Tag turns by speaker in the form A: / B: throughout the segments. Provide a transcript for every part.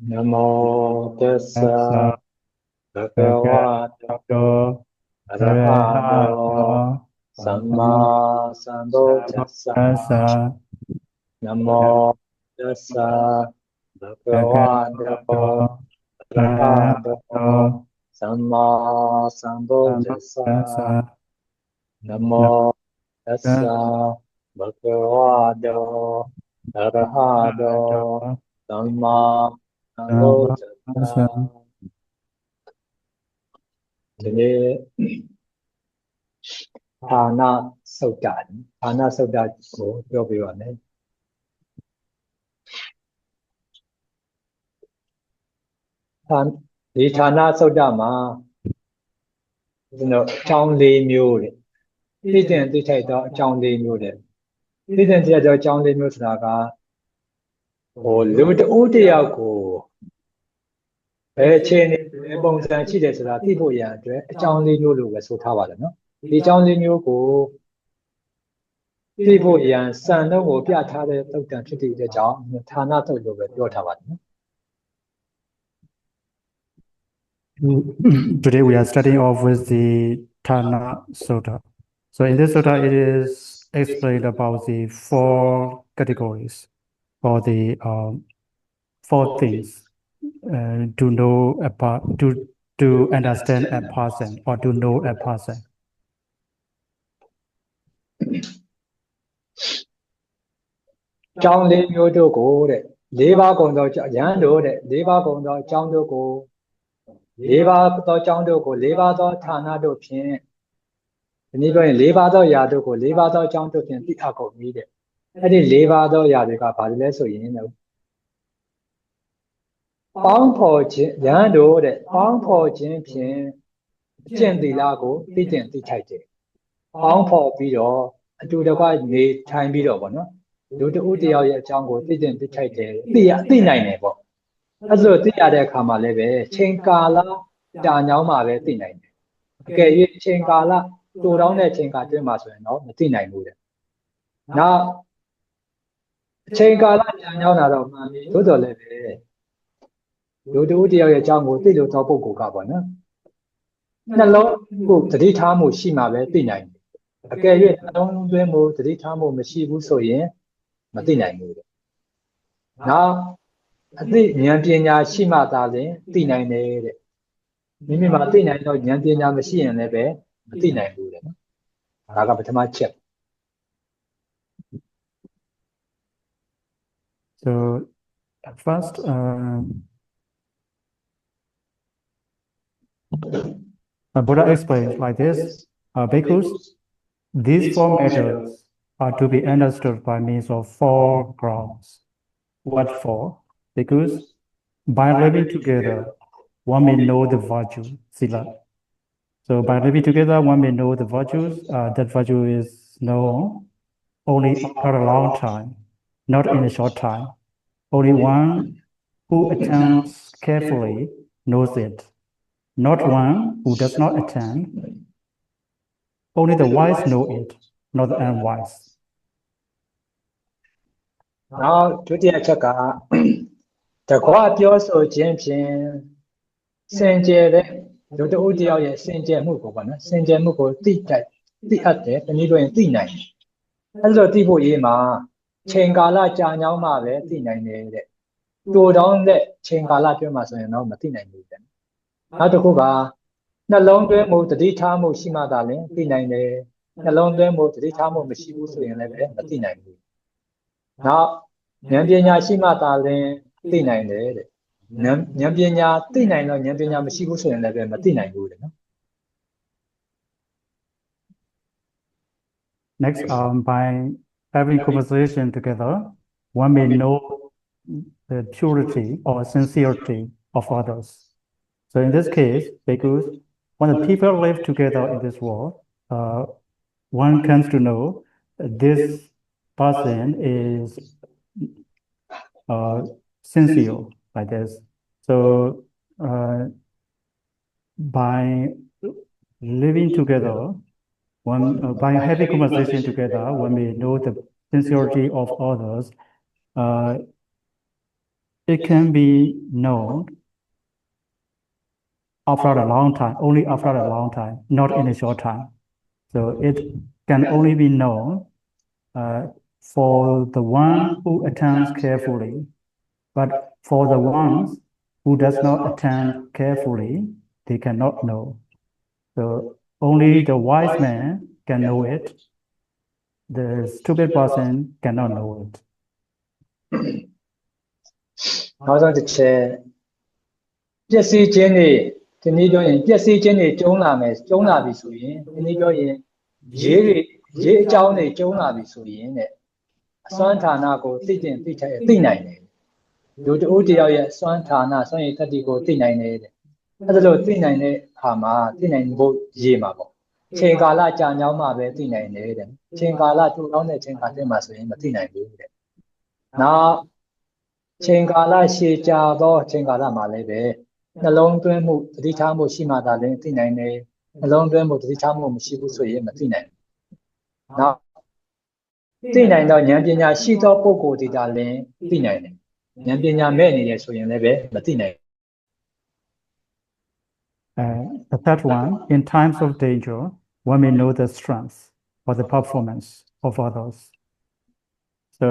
A: Namo tassa bhagavato arahato samma sambuddhassa. Namo tassa bhagavato arahato samma sambuddhassa. Namo tassa bhagavato arahato samma sambuddhassa. ဒီနေ့ဌာနသုတ်တကိုပြောပြပါမယ်ဒီဌာနသုတ်တမှာကျွန်တော်အကြောင်း၄မျိုးတဲ့သိတဲ့သိထိုက်တော့အကြောင်း၄မျိုးတဲ့သိတဲ့သိထိုက်တော့အကြောင်း၄မျိုးဆိုတာကလူတဦးတယောက်ကိုဘယ်အခြေအနေဘယ်ပုံစံရှိတယ်ဆိုတာသိဖို့ရအတွက်အကြောင်း၄မျိုးလို့ပဲဆိုထားပါတယ်နော်ဒီအကြောင်း၄မျိုးကိုသိဖို့ရန်စံတော့ကိုပြထားတဲ့သုတ်တံဖြစ်တဲ့အကြောင်းဌာနသုတ်လို့ပဲပြောထားပါတယ်နော်
B: Today we are starting off with the Thana Sutta. So in this Sutta it is explained about the four categories or the four things to know about to understand a person or to know a person.
A: ကျောင်းလေးမျိုးတို့ကိုတဲ့၄ပါးကုံသောယဟန်တို့တဲ့၄ပါးကုံသောကျောင်းတို့ကို၄ပါးသောကျောင်းတို့ကို၄ပါးသောဌာနတို့ဖြင့်ဒီနည်းပြောရင်၄ပါးသောຢာတို့ကို၄ပါးသောကျောင်းတို့ဖြင့်သိအပ်ကုန်ပြီတဲ့အဲ့ဒီ၄ပါးသောຢာတွေကဘာလဲဆိုရင်ပေါင်းဖော်ခြင်းယဟန်တို့တဲ့ပေါင်းဖော်ခြင်းဖြင့်ကျင့်သီလကိုသိကျင့်သိထိုက်တယ်ပေါင်းဖော်ပြီးတော့အတူတကွနေထိုင်ပြီးတော့ဗောနော်လူတဦးတယောက်ရဲ့အကြောင်းကိုသိကျင့်သိထိုက်တယ်သိနိုင်တယ်ပေါ့အဲ့ဆိုသိရတဲ့အခါမှာလည်းပဲချိန်ကာလကြာညောင်းမှာပဲသိနိုင်တယ်အကယ်၍ချိန်ကာလတူတောင်းတဲ့ချိန်ကာတွင်းမှာဆိုရင်တော့မသိနိုင်ဘူးတဲ့နောက်အချိန်ကာလကြာညောင်းတာတော့မှန်ပြီသို့တော်လည်းပဲလူတဦးတယောက်ရဲ့အကြောင်းကိုသိလို့သောပုဂ္ဂိုလ်ကပေါ့နော်နှလုံးကိုသတိထားမှုရှိမှပဲသိနိုင်တယ်အကယ်၍နှလုံးသွင်းမှုသတိထားမှုမရှိဘူးဆိုရင်မသိနိုင်ဘူးတဲ့နောက်အသိဉာဏ်ပညာရှိမှသာလျှင်သိနိုင်တယ်တဲ့မိမိမှာသိနိုင်တော့ဉာဏ်ပညာမရှိရင်လည်းပဲမသိနိုင်ဘူးတဲ့နော်ဒါကပထမချက်
B: So first Buddha explains like this, because these four matters are to be understood by means of four grounds. What for? Because by living together, one may know the virtue, sila. So by living together, one may know the virtues. That virtue is known only for a long time, not in a short time. Only one who attends carefully knows it. Not one who does not attend. Only the wise know it, not the unwise.
A: Now, ဒုတိယချက်ကတကွာပြောဆိုခြင်းဖြင့်စင်ကြယ်တဲ့လူတဦးတယောက်ရဲ့စင်ကြယ်မှုကိုပေါ့နော်စင်ကြယ်မှုကိုသိအပ်တယ်တနည်းပြောရင်သိနိုင်တယ်အဲ့လိုသိဖို့ရေးမှာချိန်ကာလကြာညောင်းမှပဲသိနိုင်တယ်တဲ့တူတောင်းတဲ့ချိန်ကာလတွင်းမှာဆိုရင်တော့မသိနိုင်ဘူးတဲ့နောက်တစ်ခုကနှလုံးသွင်းမှုသတိထားမှုရှိမှသာလျှင်သိနိုင်တယ်နှလုံးသွင်းမှုသတိထားမှုမရှိဘူးဆိုရင်လည်းပဲမသိနိုင်ဘူးနောက်ဉာဏ်ပညာရှိမှသာလျှင်သိနိုင်တယ်တဲ့ဉာဏ်ပညာသိနိုင်တော့ဉာဏ်ပညာမရှိဘူးဆိုရင်လည်းပဲမသိနိုင်ဘူးတဲ့နော်
B: Next, by having conversation together, one may know the purity or sincerity of others. So in this case, because when the people live together in this world, one comes to know this person is sincere like this. So by living together, by having conversation together, one may know the sincerity of others. it can be known after a long time, only after a long time, not in a short time. So it can only be known for the one who attends carefully, but for the ones who does not attend carefully, they cannot know. So only the wise man can know it. The stupid person cannot know it.
A: နောက်ဆုံးတစ်ချက်ပျက်စီးခြင်းတွေဒီနည်းပြောရင်ပျက်စီးခြင်းတွေကျုံးလာပြီဆိုရင်ဒီနည်းပြောရင်ရေးအကြောင်းတွေကျုံးလာပြီဆိုရင်တဲ့အစွမ်းဌာနကိုသိနိုင်တယ်လူတဦးတယောက်ရဲ့အစွမ်းဌာနစွမ်းရည်တတိကိုသိနိုင်တယ်တဲ့အဲ့ဒါလို့သိနိုင်တဲ့အခါမှာသိနိုင်ဖို့ရေးမှာပေါ့ချိန်ကာလကြာညောင်းမှပဲသိနိုင်တယ်တဲ့ချိန်ကာလတူတောင်းတဲ့ချိန်ကာလမှာဆိုရင်မသိနိုင်ဘူးတဲ့နောက်ချိန်ကာလရှည်ကြာသောချိန်ကာလမှာလည်းပဲနှလုံးသွင်းမှုတတိထားမှုရှိမှသာလျှင်သိနိုင်တယ်နှလုံးသွင်းမှုတတိထားမှုမရှိဘူးဆိုရင်မသိနိုင်ဘူးနောက်သိနိုင်တော့ဉာဏ်ပညာရှိသောပုဂ္ဂိုလ်ဒီသာလျှင်သိနိုင်တယ်ဉာဏ်ပညာမဲ့နေတယ်ဆိုရင်လည်းပဲမသိနိုင်
B: The third one, in times of danger, one may know the strength or the performance of others. So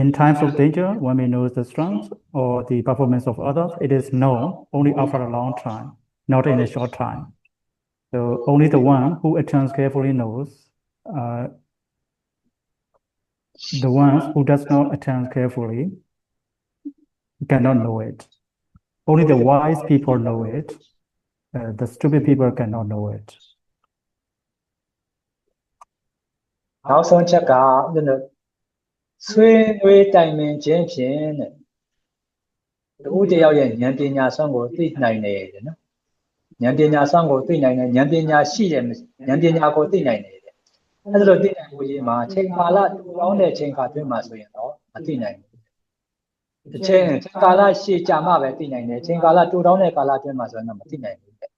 B: in times of danger, one may know the strength or the performance of others. It is known only after a long time, not in a short time. So only the one who attends carefully knows. The ones who does not attend carefully cannot know it. Only the wise people know it. The stupid people cannot know it.
A: နောက်ဆုံးချက်ကဆွေးနွေးတိုင်ပင်ခြင်းဖြင့်တဲ့တူတယောက်ရဲ့ဉာဏ်ပညာစွမ်းကိုသိနိုင်တယ်တဲ့နော်ဉာဏ်ပညာစွမ်းကိုသိနိုင်တယ်ဉာဏ်ပညာရှိတယ်ဉာဏ်ပညာကိုသိနိုင်တယ်တဲ့အဲ့ဒါလိုသိနိုင်ဖို့ရေးမှာချိန်ကာလတူတောင်းတဲ့ချိန်ခါတွင်းမှာဆိုရင်တော့မသိနိုင်ဘူးချိန်ကာလရှည်ကြာမှပဲသိနိုင်တယ်ချိန်ကာလတူတောင်းတဲ့ကာလတွင်းမှာဆိုရင်တော့မသိနိုင်ဘူးတဲ့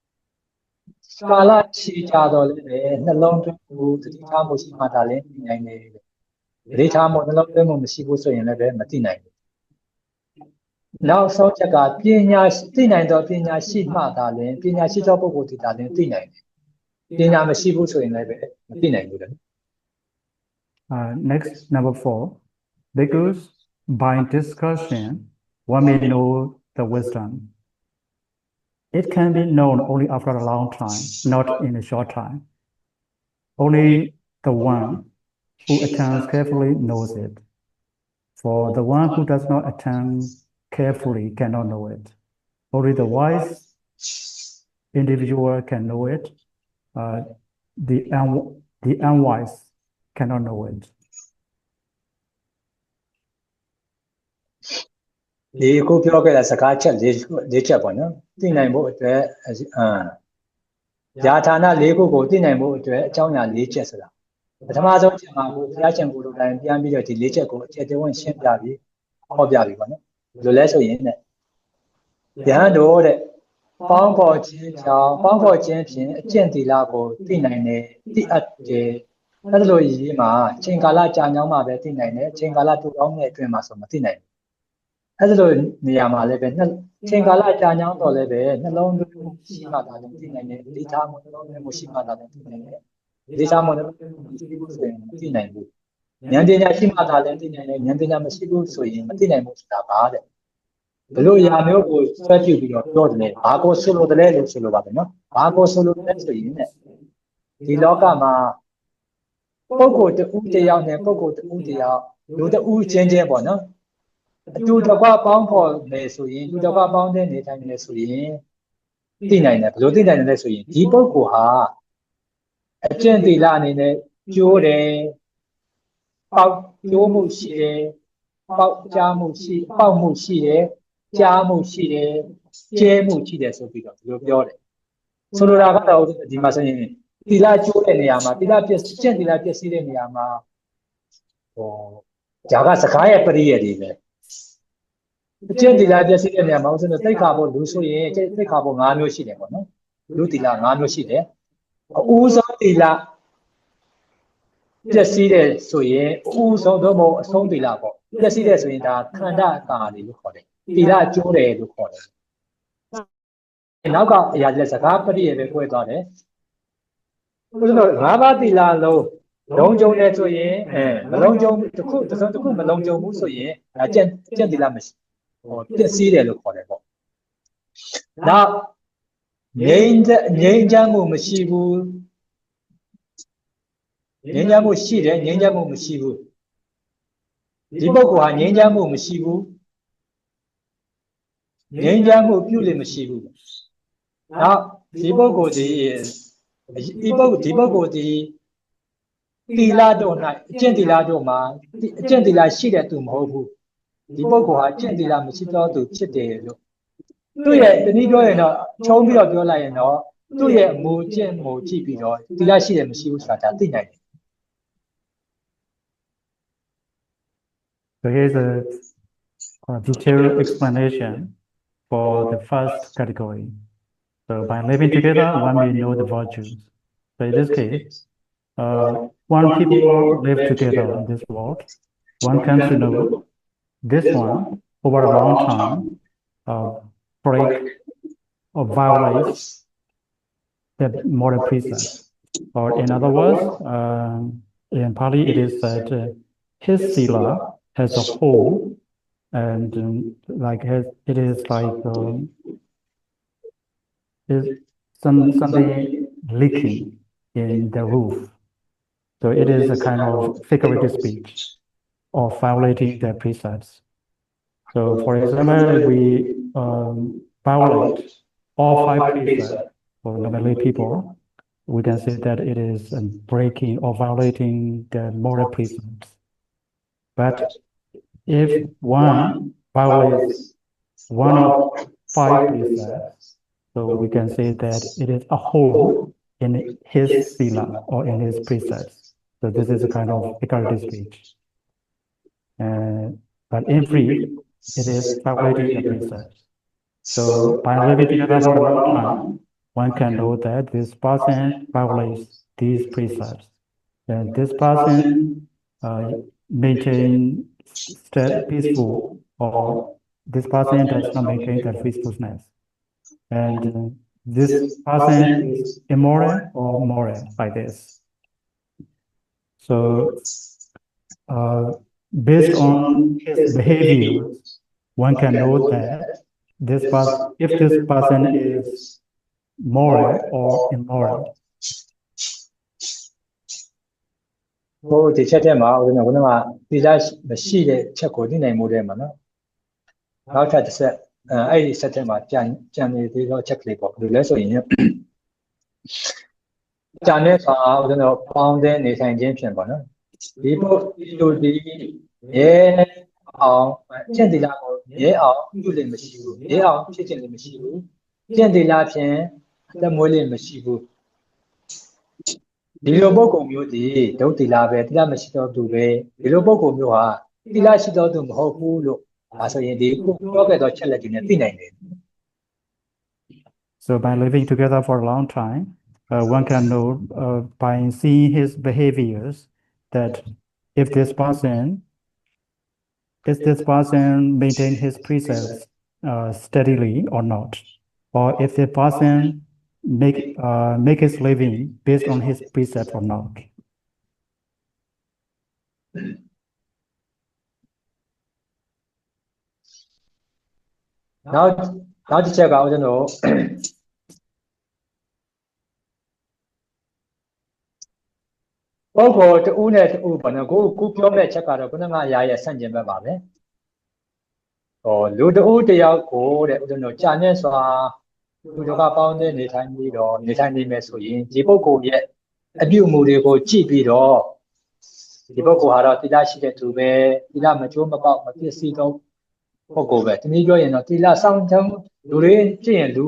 A: ကာလရှည်ကြာတော့လည်းပဲနှလုံးသွင်းမှုတတိထားမှုရှိမှသာလည်းသိနိုင်တယ်တဲ့တတိထားမှုနှလုံးသွင်းမှုမရှိဘူးဆိုရင်လည်းပဲမသိနိုင်ဘူးနောက်ဆုံးချက်ကပညာသိနိုင်တော့ပညာရှိမှသာလည်းပညာရှိသောပုဂ္ဂိုလ်ဒီသာလည်းသိနိုင်တယ်ပညာမရှိဘူးဆိုရင်လည်းပဲမသိနိုင်ဘူးတဲ့
B: Next, number 4, because by discussion, one may know the wisdom. It can be known only after a long time, not in a short time. Only the one who attends carefully knows it. For the one who does not attend carefully cannot know it. Only the wise individual can know it. The unwise cannot know it.
A: ဒီအခုပြောခဲ့တဲ့စကားချက်၄ချက်ပေါ့နော်သိနိုင်ဖို့အတွက်ယာဌာန၄ခုကိုသိနိုင်ဖို့အတွက်အကြောင်းအရာ၄ချက်ဆိုတာပထမဆုံးချက်မှာကိုဘုရားရှင်ကိုယ်တိုင်ပြန်ပြီးတော့ဒီ၄ချက်ကိုအကျယ်တဝင့်ရှင်းပြပြီးဟောပြပြီးပေါ့နော်ဘယ်လိုလဲဆိုရင်တဲ့ယဟန်တို့တဲ့ပေါင်းဖော်ခြင်းကြောင့်ပေါင်းဖော်ခြင်းဖြင့်အကျင့်သီလကိုသိနိုင်တယ်သိအပ်တယ်အဲ့ဒါလိုရေးမှာချိန်ကာလကြာညောင်းမှပဲသိနိုင်တယ်ချိန်ကာလတူတောင်းတဲ့အတွင်းမှာဆိုမသိနိုင်ဘူးအဲ့ဒါလိုနေရာမှာလည်းပဲချိန်ကာလကြာညောင်းတော့လည်းပဲနှလုံးသွင်းမှုရှိမှသာလည်းသိနိုင်တယ်ဒီထားမှုနှလုံးသွင်းမှုရှိမှသာလည်းသိနိုင်တယ်ဒီထားမှုနှလုံးသွင်းမှုရှိဘူးဆိုရင်မသိနိုင်ဘူးဉာဏ်ပညာရှိမှသာလည်းသိနိုင်တယ်ဉာဏ်ပညာမရှိဘူးဆိုရင်မသိနိုင်ဘူးဆိုတာပါတဲ့ဘလို့အရာမျိုးကိုဆွဲပြုပြီးတော့ပြောတယ်ဘာကိုဆိုလိုတယ်လို့ဆိုလိုပါတယ်နော်ဘာကိုဆိုလိုတယ်ဆိုရင်ဒီလောကမှာပုဂ္ဂိုလ်တူတယောက်နဲ့ပုဂ္ဂိုလ်တူတယောက်လူတူချင်းချင်းပေါ့နော်အတူတကွပေါင်းဖော်မယ်ဆိုရင်တူတကွပေါင်းတဲ့နေထိုင်နေဆိုရင်သိနိုင်တယ်ဘလို့သိနိုင်တယ်လဲဆိုရင်ဒီပုဂ္ဂိုလ်ဟာအကျင့်သီလအနေနဲ့ကျိုးတယ်ပေါက်ကျိုးမှုရှိတယ်ပေါက်ကြားမှုရှိပေါက်မှုရှိတယ်ကြားမှုရှိတယ်ကျဲမှုရှိတယ်ဆိုပြီးတော့ဒီလိုပြောတယ်ဆိုလိုတာကတော့ဒီမှာဆိုရင်သီလကျိုးတဲ့နေရာမှာသီလပြည့်ကျင့်သီလပြည့်စည်တဲ့နေရာမှာဒါကစကားရဲ့ပရိယတွေပဲကျင့်သီလပြည့်စည်တဲ့နေရာမှာဥစ္စာသိက္ခာပုလူဆိုရင်သိက္ခာပု၅မျိုးရှိတယ်ပေါ့နော်လူသီလ၅မျိုးရှိတယ်အဦးဆုံးသီလပြည့်စည်တဲ့ဆိုရင်အဦးဆုံးတော့မဟုတ်အဆုံးသီလပေါ့ ပြည့်စည်တဲ့ဆိုရင်ဒါခန္ဓာအကာတွေလို့ခေါ်တယ်သီလကျိုးတယ်လို့ခေါ်တယ်နောက်ကအရာလက်စကားပရိယေပဲခွဲသွားတယ်ဦးဇင်းတို့၅ပါးသီလလုံးလုံးကြုံတယ်ဆိုရင်မလုံးကြုံတစ်ခုမလုံးကြုံဘူးဆိုရင်ဒါကျင့်သီလမရှိပြည့်စည်တယ်လို့ခေါ်တယ်ပေါ့နောက်ငြိမ်းချမ်းမှုမရှိဘူးငြိမ်းချမ်းမှုရှိတယ်ငြိမ်းချမ်းမှုမရှိဘူးဒီပုဂ္ဂိုလ်ဟာငြိမ်းချမ်းမှုမရှိဘူးငြိမ်းချမ်းမှုပြုလို့မရှိဘူးနောက်ဒီပုဂ္ဂိုလ်ဒီသီလတို့၌အကျင့်သီလတို့မှာအကျင့်သီလရှိတဲ့သူမဟုတ်ဘူးဒီပုဂ္ဂိုလ်ဟာအကျင့်သီလမရှိသောသူဖြစ်တယ်လို့သူ့ရဲ့တနည်းပြောရင်တော့ခြုံပြီးတော့ပြောလိုက်ရင်တော့သူ့ရဲ့အမူအကျင့်ကိုကြည့်ပြီးတော့သီလရှိတယ်မရှိဘူးဆိုတာသိနိုင်တယ်
B: So here's a detailed explanation for the first category. So by living together, one may know the virtues. So in this case, when people live together in this world, one comes to know this one over a long time break or violate the moral precepts. Or in other words, in Pali it is that his sila as a whole, and it is like is something leaking in the roof. So it is a kind of figurative speech of violating the precepts. So for example, if we violate all 5 precepts for normally people, we can say that it is breaking or violating the moral precepts. But if one violates one of 5 precepts, so we can say that it is a whole in his sila or in his precepts. So this is a kind of figurative speech. But in brief, it is violating the precepts. So by living together for a long time, one can know that this person violates these precepts. And this person maintains peaceful, or this person does not maintain that peacefulness. And this person is immoral or moral like this. So based on his behavior, one can know that if this person is moral or immoral.
A: ဟိုဒီချက်ထဲမှာဦးဇင်းကသီလမရှိတဲ့ချက်ကိုသိနိုင်မှုတဲ့မှာနော်နောက်ထပ်တစ်ဆက်အဲ့ဒီဆက်ထဲမှာကြံနေသေးသောချက်ကလေးပေါ့ဘယ်လိုလဲဆိုရင်ကြံနေဆိုဦးဇင်းတို့ပေါင်းတဲ့နေဆိုင်ခြင်းဖြစ်ပေါ့နော်ဒီပုလူဒီရဲအောင်ကျင့်သီလကိုရဲအောင်ပြုလို့မရှိဘူးရဲအောင်ဖြစ်ခြင်းလည်းမရှိဘူးကျင့်သီလဖြင့်သက်မွေးလည်းမရှိဘူးဒီလိုပုဂ္ဂိုလ်မျိုးဒီဒုသီလပဲသီလမရှိတော့သူပဲဒီလိုပုဂ္ဂိုလ်မျိုးဟာသီလရှိတော့သူမဟုတ်ဘူးလို့ဒါဆိုရင်ဒီကိုပြောခဲ့တော့ချက်လက်တွေနဲ့သိနိုင်တယ်
B: So by living together for a long time, one can know by seeing his behaviors that if this person maintain his precepts steadily or not, or if the person make his living based on his precepts or not.
A: Now to check out, you know. ပုဂ္ဂိုလ်တဦးနဲ့တဦးပေါ့နော်ကိုပြောမဲ့ချက်ကတော့ခုနကအရာရဲ့ဆန့်ကျင်ဘက်ပါပဲဟောလူတဦးတယောက်ကိုတဲ့ဦးဇင်းတို့ကြာနဲ့စွာလူတို့ကပေါင်းတဲ့နေထိုင်ပြီးတော့နေထိုင်နေမယ်ဆိုရင်ဒီပုဂ္ဂိုလ်ရဲ့အပြုအမူတွေကိုကြည့်ပြီးတော့ဒီပုဂ္ဂိုလ်ဟာတော့သီလရှိတဲ့သူပဲသီလမကျိုးမပေါက်မပြည့်စည်တော့ပုဂ္ဂိုလ်ပဲတနည်းပြောရင်တော့သီလစောင့်ချမ်းလူတွေကြည့်ရင်လူ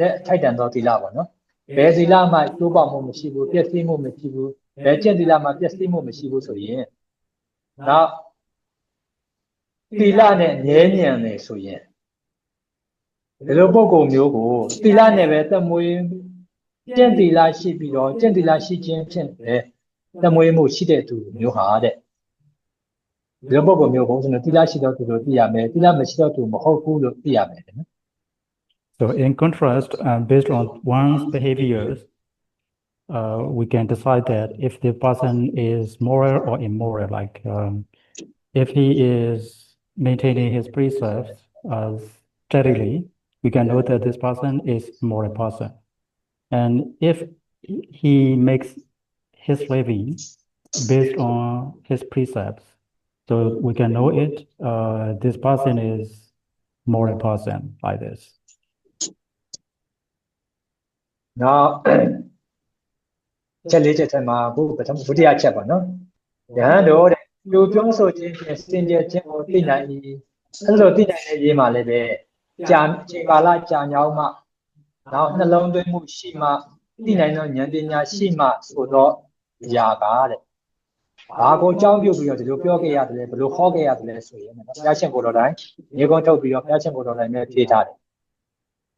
A: နဲ့ထိုက်တန်သောသီလပေါ့နော်ဘယ်သီလမှကျိုးပေါက်မှုမရှိဘူးပြည့်စည်မှုမရှိဘူးဘယ်ကျင့်သီလမှာပြည့်စည်မှုမရှိဘူးဆိုရင်နောက်သီလနဲ့ငြဲညံနေဆိုရင်ဒီလိုပုဂ္ဂိုလ်မျိုးကိုသီလနဲ့ပဲသက်မွေးကျင့်သီလရှိပြီးတော့ကျင့်သီလရှိခြင်းဖြင့်ပဲသက်မွေးမှုရှိတဲ့သူမျိုးဟာတဲ့ ဒီလိုပုံကိုမျိုးပုံစံနဲ့တိလာရှိတော့သူလို့သိရမယ်တိလာမရှိတော့သူမဟုတ်ဘူးလို့သိရမယ်နော်
B: So in contrast, based on one's behaviors, we can decide that if the person is moral or immoral, like if he is maintaining his precepts steadily, we can know that this person is a moral person. And if he makes his living based on his precepts, so we can know it, this person is moral person like this.
A: နောက်ချက်လေးချက်ထဲမှာဘုပထမဒုတိယချက်ပါနော်ယဟန်တို့တဲ့လူပြောဆိုခြင်းဖြင့်စင်ကြယ်ခြင်းကိုသိနိုင်၏အဲ့လိုသိနိုင်တဲ့ရေးမှာလည်းပဲကြာချိန်ကာလကြာညောင်းမှနောက်နှလုံးသွင်းမှုရှိမှသိနိုင်သောဉာဏ်ပညာရှိမှဆိုတော့အရာကတဲ့ဘာကိုအကြောင်းပြုပြီးတော့ဒီလိုပြောခဲ့ရတယ်လဲဘယ်လိုဟောခဲ့ရတယ်လဲဆိုရင်နော်ဘုရားရှင်ကိုယ်တော်တိုင်ရေကုန်းထုတ်ပြီးတော့ဘုရားရှင်ကိုယ်တော်တိုင်နဲ့ဖြေထားတယ်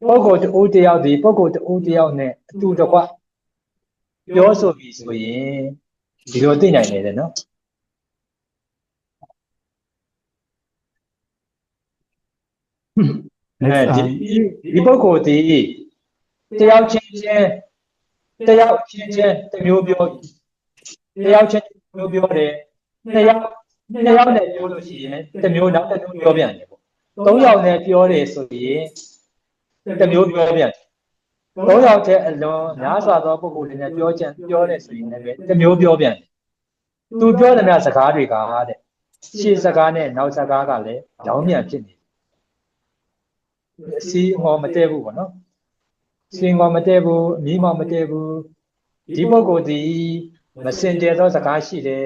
A: ပုဂ္ဂိုလ်တူတယောက်ဒီပုဂ္ဂိုလ်တူတယောက်နဲ့အတူတကွပြောဆိုပြီးဆိုရင်ဒီလိုသိနိုင်တယ်နော်
B: Next,
A: ဒီပုဂ္ဂိုလ်ဒီတယောက်ချင်းတစ်မျိုးပြောတယောက်ချင်းမျိုးပြောတယ်နှစ်ယောက်နဲ့ပြောလို့ရှိရင်တစ်မျိုးနောက်တစ်မျိုးပြောပြန်တယ်ပေါ့သုံးယောက်နဲ့ပြောတယ်ဆိုရင်တစ်မျိုးပြောပြန်သုံးယောက်တဲ့အလွန်များစွာသောပုဂ္ဂိုလ်တွေနဲ့ပြောတယ်ဆိုရင်လည်းတစ်မျိုးပြောပြန်တယ်သူပြောတဲ့များစကားတွေကတဲ့ရှေ့စကားနဲ့နောက်စကားကလည်းကြောင်းပြန်ဖြစ်နေစီဟောမတည့်ဘူးပေါ့နော်စင်ကောမတည့်ဘူးအမီးမောင်မတည့်ဘူးဒီပုဂ္ဂိုလ်ဒီမစင်ကြဲသောစကားရှိတယ်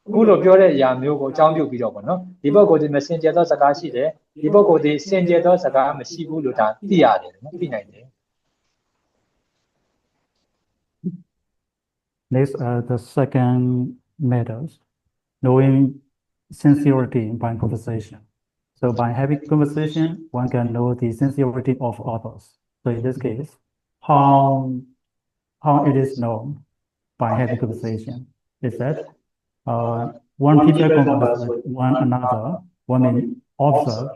A: အခုလိုပြောတဲ့အရာမျိုးကိုအကြောင်းပြုပြီးတော့ပေါ့နော်ဒီပုဂ္ဂိုလ်ဒီမစင်ကြဲသောစကားရှိတယ်ဒီပုဂ္ဂိုလ်ဒီစင်ကြဲသောစကားမရှိဘူးလို့ဒါသိရတယ်နော်သိနိုင်တယ်
B: next, the second method, knowing sincerity by conversation. So by having conversation, one can know the sincerity of others. So in this case, how it is known by having conversation is that one people converse with one another, one may observe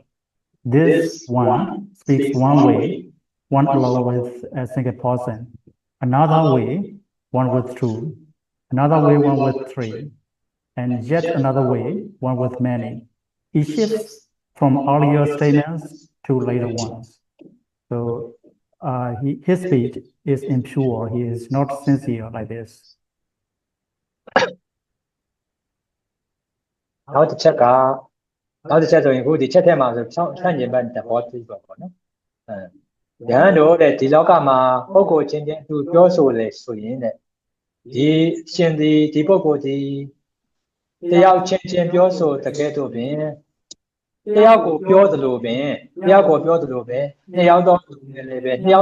B: this one speaks one way, one alone with a single person, another way, one with two, another way, one with three, and yet another way, one with many. He shifts from earlier statements to later ones. So his speech is impure. He is not sincere like this.
A: နောက်တစ်ချက်ဆိုရင်ခုဒီချက်ထဲမှာဆိုဆန့်ကျင်ဘက်သဘောတူပါပေါ့နော်ရဟန်းတို့တဲ့ဒီလောကမှာပုဂ္ဂိုလ်ချင်းချင်းသူပြောဆိုလေဆိုရင်တဲ့ဒီရှင်ဒီပုဂ္ဂိုလ်ဒီတယောက်ချင်းပြောဆိုတကယ်တော့ပင်တယောက်ကိုပြောသလိုပင်နှစ်ယောက်တော့လည်းပဲနှစ်ယောက်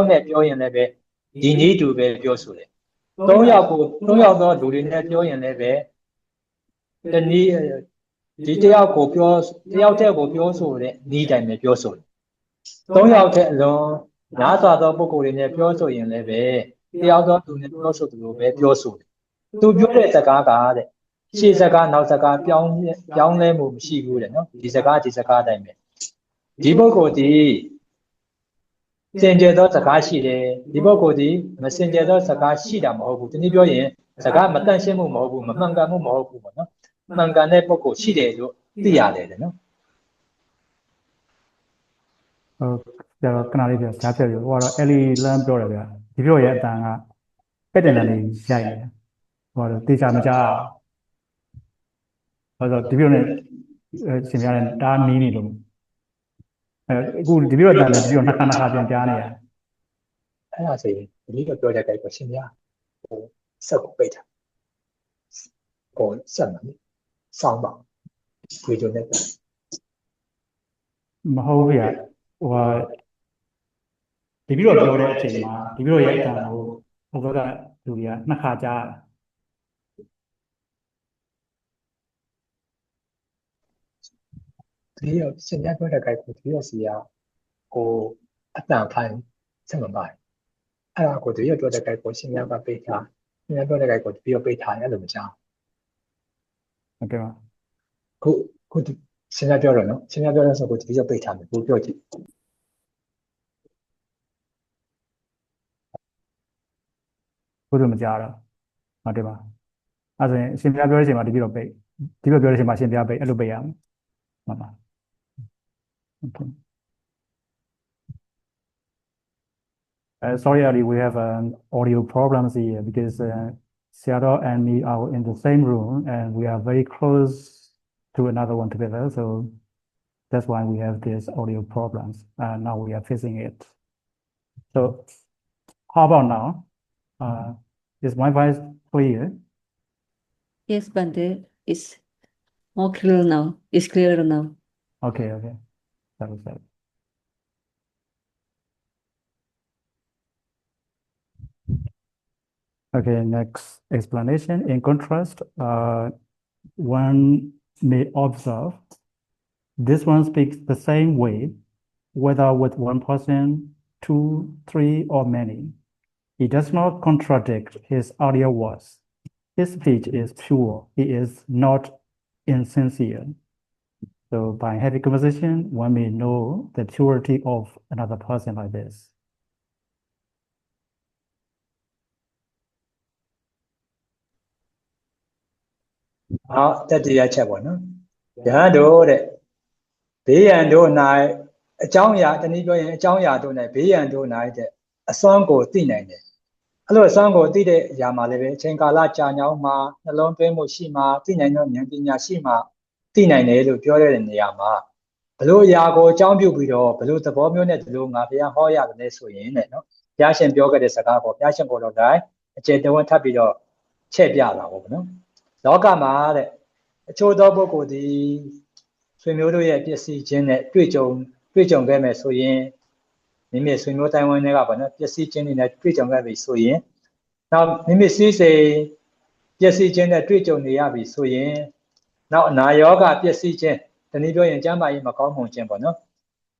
A: နဲ့ပြောရင်လည်းပဲဒီနည်းတူပဲပြောဆိုတယ်သုံးယောက်တော့လူတွေနဲ့ပြောရင်လည်းပဲတနည်းဒီတယောက်တယောက်တည်းကိုပြောဆိုတဲ့ဤတိုင်းပဲပြောဆိုတယ်သုံးယောက်တဲ့အလုံးများစွာသောပုဂ္ဂိုလ်တွေနဲ့ပြောဆိုရင်လည်းပဲတယောက်တော့သူနဲ့ပြောဆိုသလိုပဲပြောဆိုတယ်သူပြောတဲ့စကားကတဲ့ရှေ့စကားနောက်စကားပြောင်းလဲမှုမရှိဘူးတဲ့နော်ဒီစကားအတိုင်းပဲဒီပုဂ္ဂိုလ်ဒီစင်ကြယ်သောစကားရှိတယ်ဒီပုဂ္ဂိုလ်ဒီမစင်ကြယ်သောစကားရှိတာမဟုတ်ဘူးဒီနည်းပြောရင်စကားမတန့်ရှင်းမှုမဟုတ်ဘူးမမှန်ကန်မှုမဟုတ်ဘူးပေါ့နော်မှန်ကန်တဲ့ပုဂ္ဂိုလ်ရှိတယ်လို့သိရတယ်နော်
B: ကျွန်တော်ခဏလေးပြောကြားပြပြဟိုကတော့အဲ့ဒီလမ်းပြောတယ်ဗျာဒီပြောရဲ့အတန်ကပက်တယ်လည်းရိုက်နေတယ်ဟိုကတော့တေချာမကြားဟောဆိုဒီပြောနဲ့ရှင်ပြတယ်တားနီးနေလို့အခုဒီပြောအတန်လည်းဒီပြောနှစ်ခါပြန်ကြားနေရ
A: အဲ့ဒါဆိုရင်ဒီလိုပြောတဲ့ကြိုက်ကိုရှင်ပြဟိုဆက်ကိုပိတ်တာဟိုဆက်မှာစောင်းပါခွေကြုံနဲ့
B: မဟုတ်ဗျာဟိုဒီပြီးတော့ပြောတဲ့အချိန်မှာဒီပြီးတော့ရဲ့အတန်ကိုဟိုဘက်ကလူတွေကနှစ်ခါကြား
A: ဒီရောရှင်ပြပြောတဲ့ကြိုက်ကိုဒီရောစီကဟိုအတန်ဖိုင်ဆက်မှာပါတယ်အဲ့ဒါကိုဒီရောပြောတဲ့ကြိုက်ကိုရှင်ပြကပိတ်ထားရှင်ပြပြောတဲ့ကြိုက်ကိုဒီရောပိတ်ထားရတယ်လို့မကြား
B: ဟုတ်ကဲ့ပါ
A: ခု ခုစဉ်းစားပြောတော့နော်စဉ်းစားပြောတော့ဆိုကိုဒီရောက်ပိတ်ထားမယ်ကိုပြောကြည့်
B: ခုတို့မကြတော့ဟုတ်တယ်ပါအဲ့ဆိုရင်အရှင်ပြပြောတဲ့အချိန်မှာဒီပြီးတော့ပိတ်ဒီလိုပြောတဲ့အချိန်မှာအရှင်ပြပိတ်အဲ့လိုပိတ်ရမယ်ဟုတ်ပါ okay sorry Ali, we have an audio problems here because Seattle and me are in the same room and we are very close to another one together, so that's why we have these audio problems. Now we are facing it. So how about now? Is my voice clear?
C: Yes, Bante, it's more clear now. It's clearer now.
B: Okay. Sorry. Okay, next explanation. In contrast, one may observe this one speaks the same way, whether with one person, two, three, or many. He does not contradict his earlier words. His speech is pure. He is not insincere. So by having conversation, one may know the purity of another person like this.
A: တတိယချက်ပေါ့နော်ယဟန်တို့တဲ့ဘေးရန်တို့၌အကြောင်းအရာတနည်းပြောရင်အကြောင်းအရာတို့၌ဘေးရန်တို့၌တဲ့အစွမ်းကိုသိနိုင်တယ်အဲ့လိုအစွမ်းကိုသိတဲ့အရာမှာလည်းပဲအချိန်ကာလကြာညောင်းမှာနှလုံးသွင်းမှုရှိမှာသိနိုင်သောဉာဏ်ပညာရှိမှာသိနိုင်တယ်လို့ပြောရတဲ့နေရာမှာဘလို့အရာကိုအကြောင်းပြုပြီးတော့ဘလို့သဘောမျိုးနဲ့ဒီလိုငါဘုရားဟောရတယ်လဲဆိုရင်တဲ့နော်ဘုရားရှင်ပြောခဲ့တဲ့စကားကိုဘုရားရှင်ကိုယ်တော်တိုင်အကျေတဝန်းထပ်ပြီးတော့ချဲ့ပြလာပေါ့နော်လောကမှာတဲ့အချို့သောပုဂ္ဂိုလ်ဒီဆွေမျိုးတို့ရဲ့ပစ္စည်းချင်းနဲ့တွေ့ကြုံခဲ့မယ်ဆိုရင်မိမိဆွေမျိုးတိုင်းဝန်းတွေကပေါ့နော်ပစ္စည်းချင်းတွေနဲ့တွေ့ကြုံခဲ့ပြီဆိုရင်နောက်မိမိစည်းစိမ်ပစ္စည်းချင်းနဲ့တွေ့ကြုံနေရပြီဆိုရင်နောက်အနာရောဂါပစ္စည်းချင်းတနည်းပြောရင်ကျန်းမာရေးမကောင်းမှုချင်းပေါ့နော်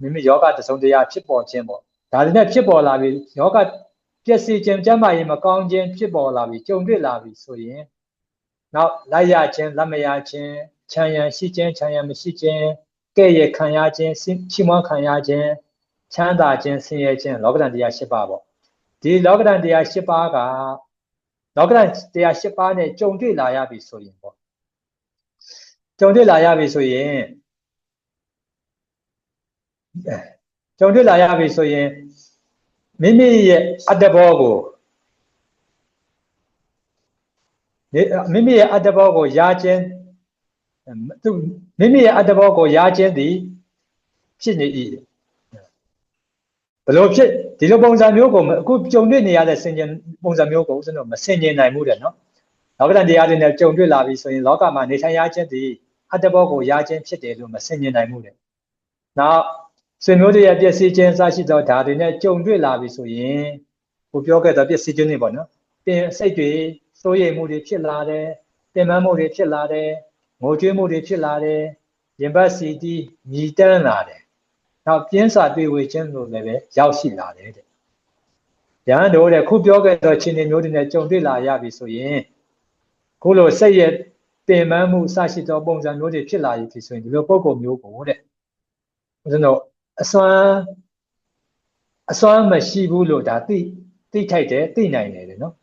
A: မိမိယောဂတစုံတရာဖြစ်ပေါ်ခြင်းပေါ့ဒါတွေနဲ့ဖြစ်ပေါ်လာပြီယောဂပစ္စည်းချင်းကျန်းမာရေးမကောင်းခြင်းဖြစ်ပေါ်လာပြီကြုံတွေ့လာပြီဆိုရင်နောက်လိုက်ရခြင်းလက်မရခြင်းခြံရံရှိခြင်းခြံရံမရှိခြင်းကဲ့ရဲ့ခံရခြင်းချီးမွမ်းခံရခြင်းချမ်းသာခြင်းဆင်းရဲခြင်းလောကဓာတ်တရား၈ပါးပေါ့ဒီလောကဓာတ်တရား၈ပါးကလောကဓာတ်တရား၈ပါးနဲ့ကြုံတွေ့လာရပြီဆိုရင်ပေါ့ကြုံတွေ့လာရပြီဆိုရင်မိမိရဲ့အတ္တဘောကိုမိမိရဲ့အတ္တဘောကိုရခြင်းမိမိရဲ့အတ္တဘောကိုရခြင်းသည်ဖြစ်နေ၏ဘလို့ဖြစ်ဒီလိုပုံစံမျိုးကိုအခုကြုံတွေ့နေရတဲ့ဆင်ခြင်ပုံစံမျိုးကိုကျွန်တော်မဆင်ခြင်နိုင်ဘူးတဲ့နော်လောကဓာတ်တရားတွေနဲ့ကြုံတွေ့လာပြီဆိုရင်လောကမှာနေထိုင်ရခြင်းသည်အတ္တဘောကိုရခြင်းဖြစ်တယ်လို့မဆင်ခြင်နိုင်ဘူးတဲ့နောက်ဆွေမျိုးတွေရဲ့ပျက်စီးခြင်းစရှိသောဓာတ်တွေနဲ့ကြုံတွေ့လာပြီဆိုရင်ကိုပြောခဲ့တဲ့ပျက်စီးခြင်းတွေပေါ့နော်ပြင်စိတ်တွေစိုးရိမ်မှုတွေဖြစ်လာတယ်တင်မမှုတွေဖြစ်လာတယ်ငိုကြွေးမှုတွေဖြစ်လာတယ်ရင်ပတ်စီတီးမြည်တမ်းလာတယ်နောက်ပြင်းစွာတွေ့ဝေခြင်းလို့လည်းပဲရောက်ရှိလာတယ်တဲ့။ယဟန်တို့တဲ့ခုပြောခဲ့သောခြေနေမျိုးတွေနဲ့ကြုံတွေ့လာရပြီဆိုရင်ခုလိုစိတ်ရဲ့ပင်ပန်းမှုစရှိသောပုံစံမျိုးတွေဖြစ်လာရပြီဆိုရင်ဒီလိုပုံကုမျိုးကိုတဲ့ဦးဇင်းတို့အစွမ်းမရှိဘူးလို့ဒါသိထိုက်တယ်သိနိုင်တယ်တဲ့နော်။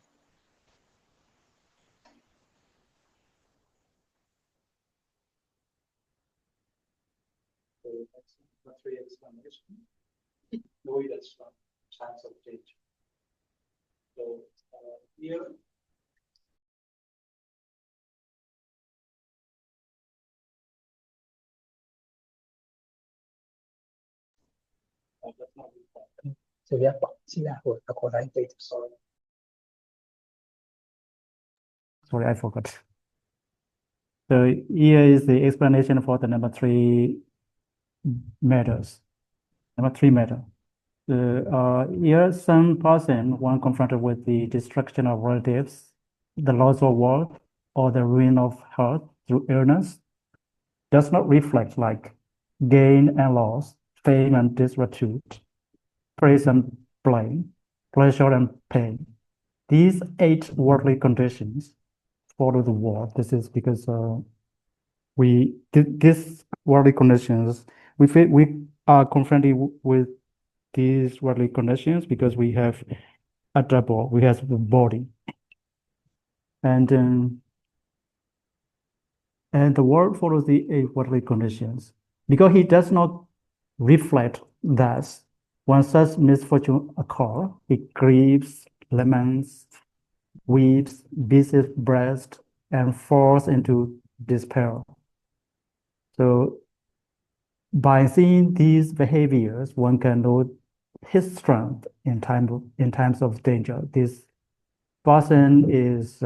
A: Explanation. Know that's not chance of change. So here. So yeah, see that word according to sorry.
B: Sorry, I forgot. So here is the explanation for the number 3 matters. Number 3 matter. Here, some person, when confronted with the destruction of relatives, the loss of wealth, or the ruin of health through illness, does not reflect like gain and loss, fame and disrepute, praise and blame, pleasure and pain. These 8 worldly conditions follow the world. This is because these worldly conditions, we are confronted with these worldly conditions because we have a double, we have the body. And the world follows the eight worldly conditions because he does not reflect that when such misfortune occur, he grieves, laments, weeps, beats his breast, and falls into despair. So by seeing these behaviors, one can know his strength in times of danger. This person is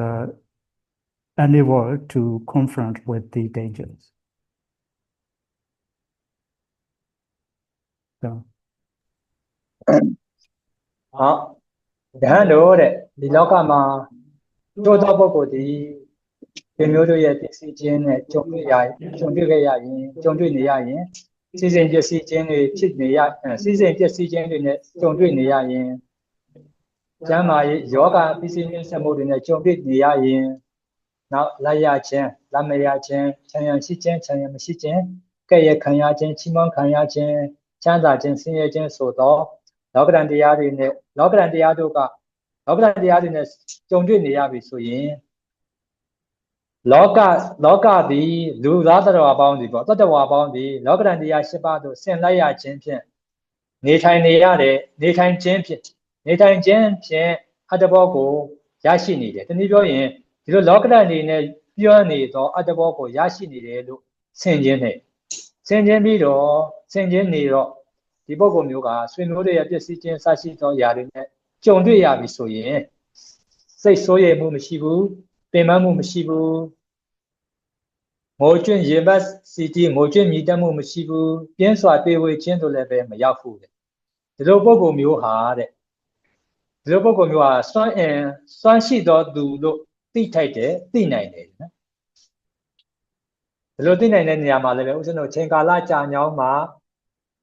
B: unable to confront with the dangers. So,
A: ယဟန်တို့တဲ့ဒီလောကမှာတိုးသောပုဂ္ဂိုလ်ဒီဒီမျိုးတို့ရဲ့ပစ္စည်းချင်းနဲ့ကြုံတွေ့ခဲ့ရရင်ကြုံတွေ့နေရရင်စီစဉ်ပစ္စည်းချင်းတွေဖြစ်နေရစီစဉ်ပစ္စည်းချင်းတွေနဲ့ကြုံတွေ့နေရရင်ကျမ်းမာရေးယောဂပစ္စည်းချင်းဆက်မှုတွေနဲ့ကြုံတွေ့နေရရင်နောက်လိုက်ရခြင်းလက်မရခြင်းခြံရံရှိခြင်းခြံရံမရှိခြင်းကဲ့ရဲ့ခံရခြင်းချီးမွမ်းခံရခြင်းချမ်းသာခြင်းဆင်းရဲခြင်းဆိုတော့လောကဓာတ်တရားတွေနဲ့လောကဓာတ်တရားတို့ကလောကဓာတ်တရားတွေနဲ့ကြုံတွေ့နေရပြီဆိုရင်လောကသည်လူသားတော်အပေါင်းဒီပေါ့တတဝါပေါင်းဒီလောကဓာတ်တရား၈ပါးတို့ဆင်လိုက်ရခြင်းဖြင့်နေထိုင်နေရတယ်နေထိုင်ခြင်းဖြင့်အတ္တဘောကိုရရှိနေတယ်တနည်းပြောရင်ဒီလိုလောကဓာတ်အနေနဲ့ပြောနေတော့အတ္တဘောကိုရရှိနေတယ်လို့ဆင်ခြင်းပြီးတော့ဆင်ခြင်းနေတော့ဒီပုဂ္ဂိုလ်မျိုးကဆွေမျိုးတွေရဲ့ပစ္စည်းချင်းစရှိသောຢာတွေနဲ့ကြုံတွေ့ရပြီဆိုရင်စိတ်ဆိုးရမှုမရှိဘူးပင်ပန်းမှုမရှိဘူးငိုကြွရင်ပတ်စီတီငိုကြွမြည်တတ်မှုမရှိဘူးပြင်းစွာတွေးဝေခြင်းတို့လည်းပဲမရောက်ဘူးတဲ့ဒီလိုပုဂ္ဂိုလ်မျိုးဟာစွမ်းရှိသောသူလို့သိထိုက်တယ်သိနိုင်တယ်နော်ဒီလိုသိနိုင်တဲ့နေရာမှာလည်းပဲဥစ္စံတို့ချိန်ကာလကြာညောင်းမှာ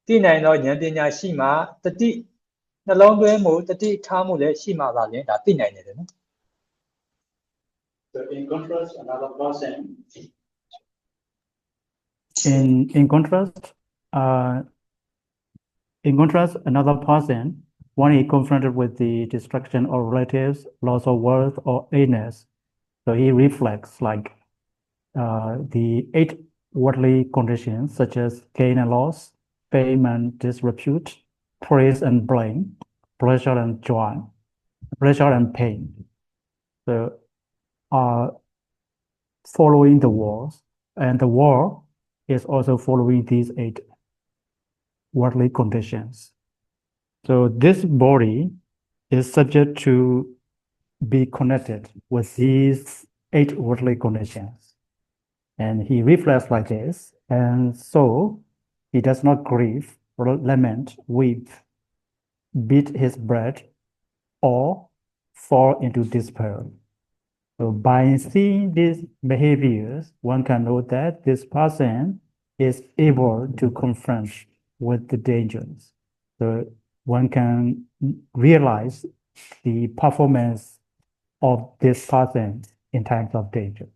A: သိနိုင်သောဉာဏ်ပညာရှိမှတတိနှလုံးသွင်းမှုတတိထားမှုလည်းရှိမှသာလျှင်ဒါသိနိုင်တယ်နော်
D: So in contrast, another person.
B: in contrast, another person, when he confronted with the destruction of relatives, loss of wealth or illness, so he reflects like the eight worldly conditions such as gain and loss, fame and disrepute, praise and blame, pleasure and joy, pleasure and pain. So following the wars, and the war is also following these eight worldly conditions. So this body is subject to be connected with these eight worldly conditions. And he reflects like this, and so he does not grieve, lament, weep, beat his breast, or fall into despair. So by seeing these behaviors, one can know that this person is able to confront with the dangers. So one can realize the performance of this person in times of danger.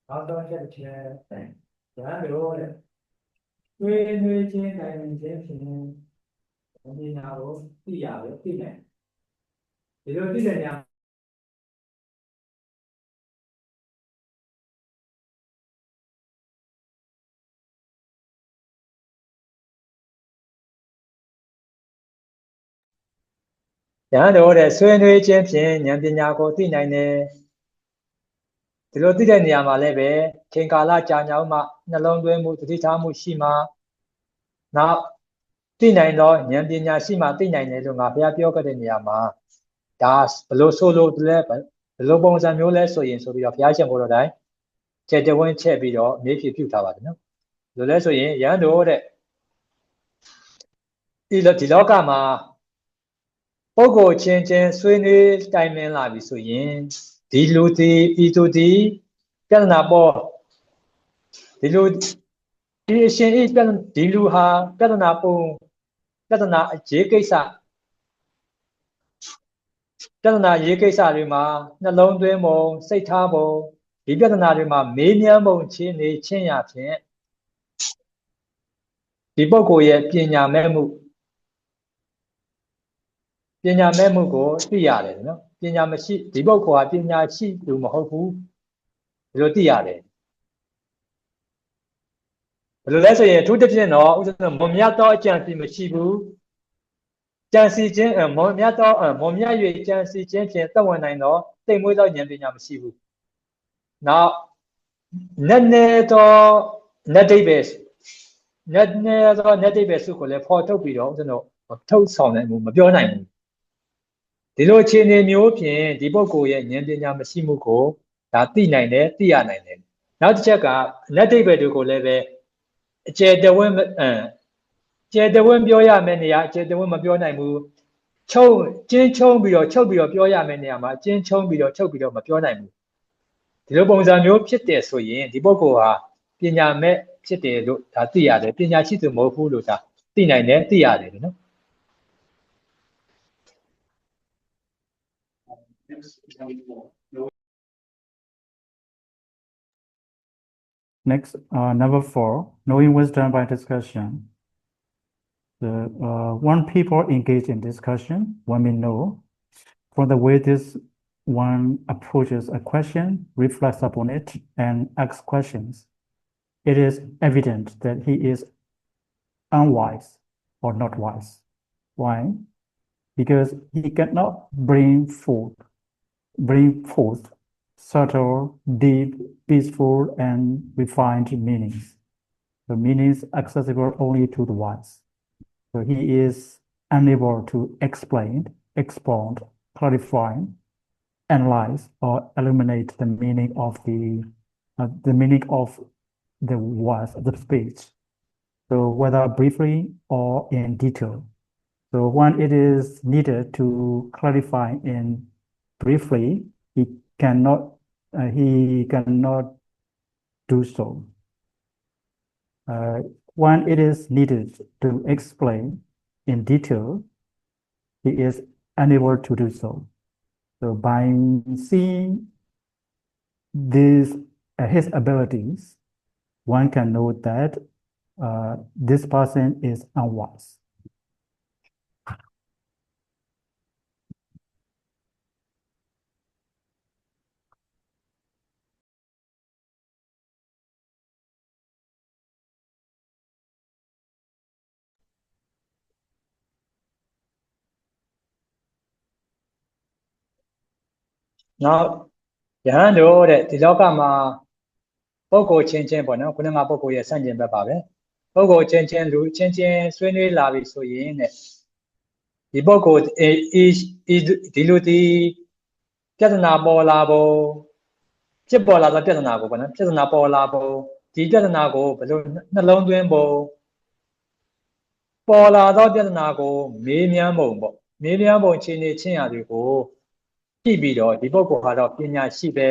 A: နောက်တော့ချက်ချင်းဒါတို့တဲ့သွေးနွေးချင်းတိုင်ပင်ခြင်းဖြင့်ဒီနာကိုသိရပဲသိတယ်ဒီလိုသိတဲ့နေရာဒါတို့တဲ့ဆွေးနွေးခြင်းဖြင့်ဉာဏ်ပညာကိုသိနိုင်တယ်ဒီလိုသိတဲ့နေရာမှာလည်းပဲချိန်ကာလကြာညောင်းမှနှလုံးသွင်းမှုတတိထားမှုရှိမှနောက်သိနိုင်တော့ဉာဏ်ပညာရှိမှသိနိုင်တယ်လို့ငါဘုရားပြောခဲ့တဲ့နေရာမှာဒါဘလို့ဆိုလို့လဲဘလို့ပုံစံမျိုးလဲဆိုရင်ဆိုပြီးတော့ဘုရားရှင်ဘုရားတိုင်းချက်တဝင်းချက်ပြီးတော့မေးဖြေပြုထားပါတယ်နော်ဘလို့လဲဆိုရင်ရဟန်းတို့တဲ့ဒီလောကမှာပုဂ္ဂိုလ်ချင်းချင်းဆွေးနွေးတိုင်ပင်လာပြီဆိုရင်ဒီလူဒီဤသူဒီပြဿနာပေါ်ဒီလူဒီအရှင်ဤဒီလူဟာပြဿနာပုံပြဿနာရေးကိစ္စတွေမှာနှလုံးသွင်းပုံစိတ်ထားပုံဒီ ဒီပြဿနာတွေမှာမေးမြန်းပုံချင်းနေချင်းရဖြင့်ဒီပုဂ္ဂိုလ်ရဲ့ပညာမဲ့မှုကိုသိရတယ်နော်ပညာမရှိဒီပုဂ္ဂိုလ်ဟာပညာရှိသူမဟုတ်ဘူးဒီလိုသိရတယ်ဘယ်လိုလဲဆိုရင်အထူးသဖြင့်တော့ဥစ္စာမွန်မြတ်သောအကြံစီမရှိဘူးကြံစီခြင်းမွန်မြတ်၍ကြံစီခြင်းဖြင့်သက်ဝင်နိုင်သောသိမ်မွေးသောဉာဏ်ပညာမရှိဘူးနောက်နည်းနည်းသောနတ်ဒိဗ္ဗေစုကိုလည်းဖော်ထုတ်ပြီးတော့ကျွန်တော်ထုတ်ဆောင်နိုင်မှုမပြောနိုင်ဘူးဒီလိုအခြေအနေမျိုးဖြင့်ဒီပုဂ္ဂိုလ်ရဲ့ဉာဏ်ပညာမရှိမှုကိုဒါသိနိုင်တယ်သိရနိုင်တယ်နောက်တစ်ချက်ကနတ်ဒိဗ္ဗေတွေကိုလည်းပဲအကျယ်တဝင်းပြောရမယ့်နေရာအကျယ်တဝင်းမပြောနိုင်ဘူးကျင်းချုံပြီးတော့ချုပ်ပြီးတော့ပြောရမယ့်နေရာမှာကျင်းချုံပြီးတော့ချုပ်ပြီးတော့မပြောနိုင်ဘူးဒီလိုပုံစံမျိုးဖြစ်တယ်ဆိုရင်ဒီပုဂ္ဂိုလ်ဟာပညာမဲ့ဖြစ်တယ်လို့ဒါသိရတယ်ပညာရှိသူမဟုတ်ဘူးလို့ဒါသိနိုင်တယ်သိရတယ်နော်
B: Next, number 4, knowing wisdom by discussion. When people engage in discussion, one may know from the way this one approaches a question, reflects upon it, and asks questions, it is evident that he is unwise or not wise. Why? Because he cannot bring forth subtle, deep, peaceful, and refined meanings. The meanings accessible only to the wise. So he is unable to explain, expound, clarify, analyze, or eliminate the meaning of the words of the speech. So whether briefly or in detail. So when it is needed to clarify in briefly, he cannot do so. When it is needed to explain in detail, he is unable to do so. So by seeing his abilities, one can know that this person is unwise.
A: Now, ယဟန်တို့တဲ့ဒီလောကမှာပုဂ္ဂိုလ်ချင်းချင်းပေါ့နော်ခုနကပုဂ္ဂိုလ်ရဲ့ဆန့်ကျင်ဘက်ပါပဲပုဂ္ဂိုလ်ချင်းချင်းလူချင်းချင်းဆွေးနွေးလာပြီဆိုရင်တဲ့ဒီပုဂ္ဂိုလ်ဒီလူဒီပြဿနာပေါ်လာပုံဖြစ်ပေါ်လာသောပြဿနာကိုပေါ့နော်ပြဿနာပေါ်လာပုံဒီပြဿနာကိုဘယ်လိုနှလုံးသွင်းပုံပေါ်လာသောပြဿနာကိုမေးမြန်းပုံပေါ့မေးမြန်းပုံချင်းချင်းရာတွေကိုကြည့်ပြီးတော့ဒီပုဂ္ဂိုလ်ဟာတော့ပညာရှိပဲ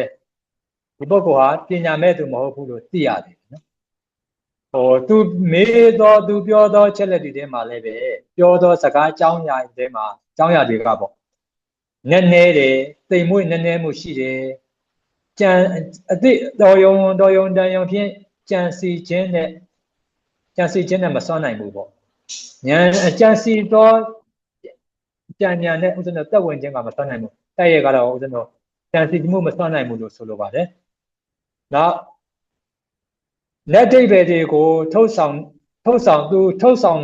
A: ဒီပုဂ္ဂိုလ်ဟာပညာမဲ့သူမဟုတ်ဘူးလို့သိရတယ်နော်သူမေးတော့သူပြောတော့ချက်လက်တွေထဲမှာလည်းပဲပြောတော့စကားအကြောင်းအရာတွေမှာအကြောင်းအရာတွေကပေါ့နည်းနည်းတယ်တိမ်မွေ့နည်းနည်းမှုရှိတယ်ကြံအသည့်တော်ယုံတန်ယုံဖြင့်ကြံစီခြင်းနဲ့မစွမ်းနိုင်ဘူးပေါ့ဉာဏ်ကြံစီတော့ဉာဏ်နဲ့ဥစ္စာနဲ့သက်ဝင်ခြင်းကမစွမ်းနိုင်ဘူးတိုက်ရကတော့ဥစ္စာတော့ကြံစီမှုမစွမ်းနိုင်ဘူးလို့ဆိုလိုပါတယ်နောက်လက်ဒိဗ္ဗေတွေကိုထုတ်ဆောင်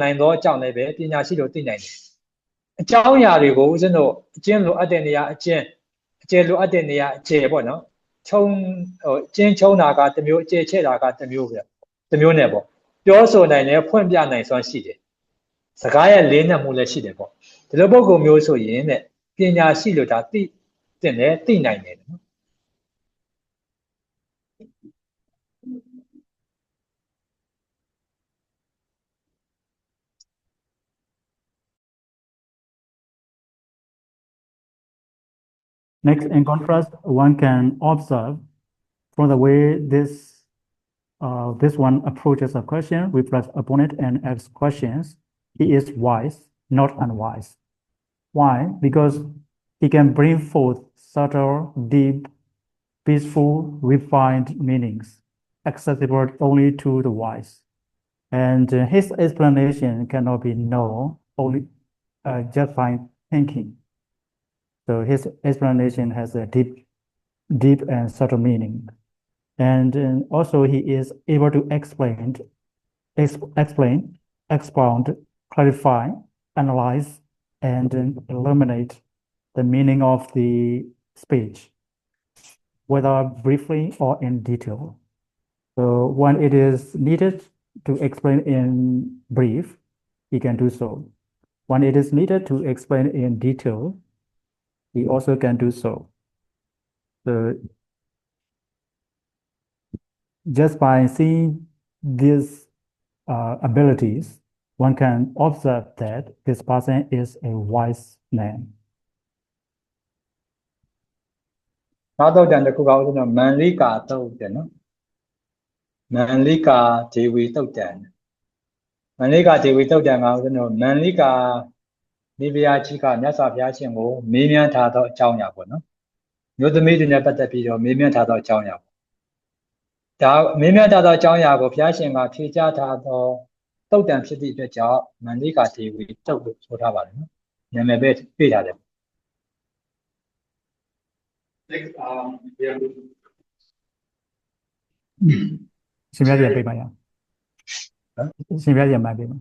A: နိုင်သောအကြောင်းလည်းပဲပညာရှိလို့သိနိုင်တယ်အကြောင်းအရာတွေကိုဥစ္စာတို့အကျဉ်းလိုအပ်တဲ့နေရာအကျဉ်းအကျယ်လိုအပ်တဲ့နေရာအကျယ်ပေါ့နော်ကျင်းချုံတာကတစ်မျိုးအကျယ်ချဲ့တာကတစ်မျိုးပဲတစ်မျိုးနဲ့ပေါ့ပြောဆိုနိုင်တယ်ဖွင့်ပြနိုင်စွမ်းရှိတယ်စကားရဲ့လေးနက်မှုလည်းရှိတယ်ပေါ့ဒီလိုပုဂ္ဂိုလ်မျိုးဆိုရင်တဲ့ပညာရှိလို့ဒါသိနိုင်တယ်နော်
B: Next, in contrast, one can observe from the way this one approaches a question, reflects upon it, and asks questions. He is wise, not unwise. Why? Because he can bring forth subtle, deep, peaceful, refined meanings, accessible only to the wise. And his explanation cannot be known only just by thinking. So his explanation has a deep and subtle meaning. And also he is able to explain, expound, clarify, analyze, and illuminate the meaning of the speech, whether briefly or in detail. So when it is needed to explain in brief, he can do so. When it is needed to explain in detail, he also can do so. So just by seeing these abilities, one can observe that this person is a wise man.
A: နောက်တော့တန်တစ်ခုကဦးဇင်းတို့မန္လိကာတုတ်တယ်နော်မန္လိကာဒေဝီတုတ်တန်မန္လိကာဒေဝီတုတ်တန်ကဦးဇင်းတို့မန္လိကာနိဗ္ဗာန်ကြီးကမြတ်စွာဘုရားရှင်ကိုမေးမြန်းထားသောအကြောင်းအရာပေါ့နော်မျိုးသမီးတွေနဲ့ပတ်သက်ပြီးတော့မေးမြန်းထားသောအကြောင်းအရာဒါမေးမြန်းထားသောအကြောင်းအရာကိုဘုရားရှင်ကဖြေကြားထားသောတုတ်တန်ဖြစ်သည့်အတွက်ကြောင့်မန္လိကာဒေဝီတုတ်လို့ဆိုထားပါတယ်နော်နာမည်ပဲပေးထားတယ်
D: Next, we have to
B: ရှင်ပြပြန်ပြပါရအောင်ရှင်ပြပြန်မှပြပါ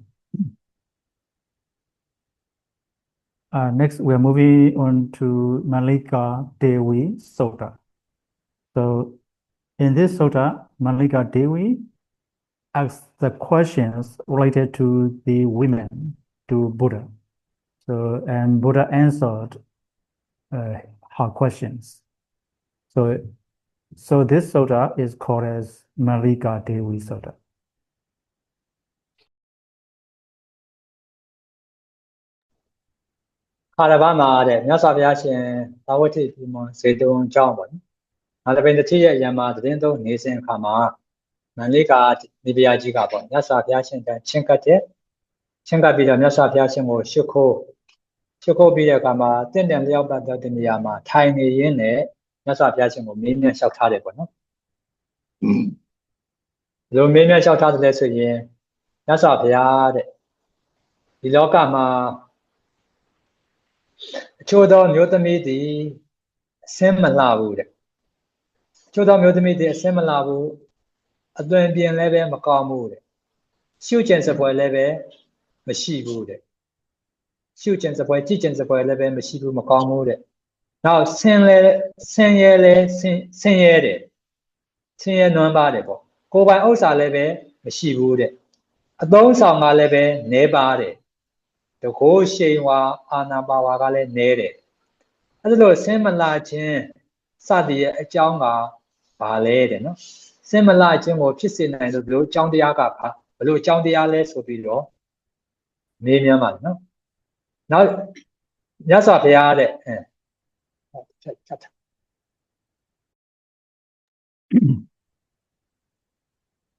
B: Next, we are moving on to Mallika Devi Sutta. So, in this sutta, Mallika Devi asks the questions related to the women to Buddha. So, and Buddha answered her questions. So this sutta is called as Mallika Devi Sutta.
A: ခါရဘာမှာတဲ့မြတ်စွာဘုရားရှင်သာဝတိဒီမွန်စေတုံအကြောင်းပေါ့နော်။နောက်တစ်ပိန်တစ်ထိရဲ့အရံမှာသတင်းသုံးနေစဉ်အခါမှာမန္လိကာနိဗ္ဗာန်ကြီးကပေါ့မြတ်စွာဘုရားရှင်ကချင်းကပ်တဲ့ချင်းကပ်ပြီးတော့မြတ်စွာဘုရားရှင်ကိုရှ िख ိုးပြီးတဲ့အခါမှာတင့်တယ်လျောက်ပတ်တဲ့နေရာမှာထိုင်နေရင်းနဲ့မြတ်စွာဘုရားရှင်ကိုမေးမြန်းလျှောက်ထားတယ်ပေါ့နော်။ဘယ်လိုမေးမြန်းလျှောက်ထားတယ်လဲဆိုရင်မြတ်စွာဘုရားတဲ့ဒီလောကမှာအချို့သောမျိုးသမီးသည်အစင်းမလှဘူးတဲ့အချို့သောမျိုးသမီးသည်အစင်းမလှဘူးအသွင်ပြင်လည်းပဲမကောင်းဘူးတဲ့ရှုကျင်စပွဲလည်းပဲမရှိဘူးတဲ့ရှုကျင်စပွဲကြည့်ကျင်စပွဲလည်းပဲမရှိဘူးမကောင်းဘူးတဲ့နောက်ဆင်းရဲတယ်ဆင်းရဲနွမ်းပါတယ်ပေါ့ကိုယ်ပိုင်ဥစ္စာလည်းပဲမရှိဘူးတဲ့အသုံးဆောင်ကလည်းပဲနည်းပါတယ်တကိုးရှိန်ဝါအာနာပါဝါကလည်းနည်းတယ်အဲ့ဒါလို့ဆင်းမလာခြင်းစသည်ရဲ့အကြောင်းကဘာလဲတဲ့နော်ဆင်းမလာခြင်းကိုဖြစ်စေနိုင်လို့ဘလို့အကြောင်းတရားကဘလို့အကြောင်းတရားလဲဆိုပြီးတော့မေးမြန်းပါတယ်နော်နောက်မြတ်စွာဘုရားတဲ့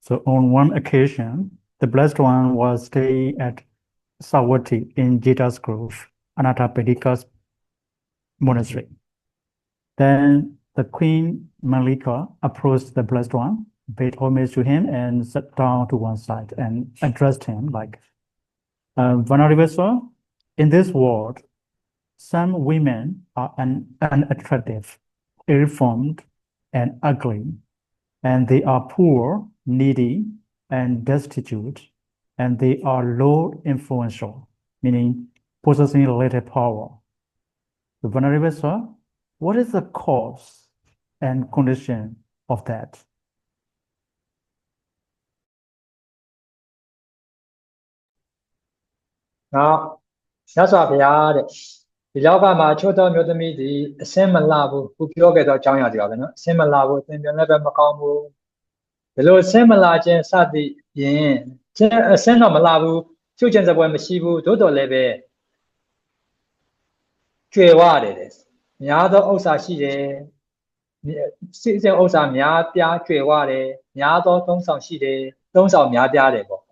B: So on one occasion, the Blessed One was staying at Savatthi in Jeta's Grove, Anathapindika's monastery. Then the Queen Mallika approached the Blessed One, paid homage to him, and sat down to one side and addressed him like, Venerable Sir, in this world, some women are unattractive, ill-formed, and ugly, and they are poor, needy, and destitute, and they are low influential, meaning possessing little power. The Venerable Sir, what is the cause and condition of that?
A: Now, that's what we are. ဒီလောကမှာချို့သောမျိုးသမီးတွေအစင်းမလှဘူးခုပြောခဲ့တော့အကြောင်းအရာတွေပါပဲနော်အစင်းမလှဘူးသင်ပြန်လည်းပဲမကောင်းဘူးဒီလိုအစင်းမလှခြင်းစသည်ဖြင့်အစင်းတော့မလှဘူးချွတ်ကျင်စပွဲမရှိဘူးသို့တော်လည်းပဲကျွယ်ဝတယ်တဲ့များသောဥစ္စာရှိတယ်စိတ်ဥစ္စာများပြားကျွယ်ဝတယ်များသောသုံးဆောင်ရှိတယ်သုံးဆောင်များပြားတယ်ပေါ့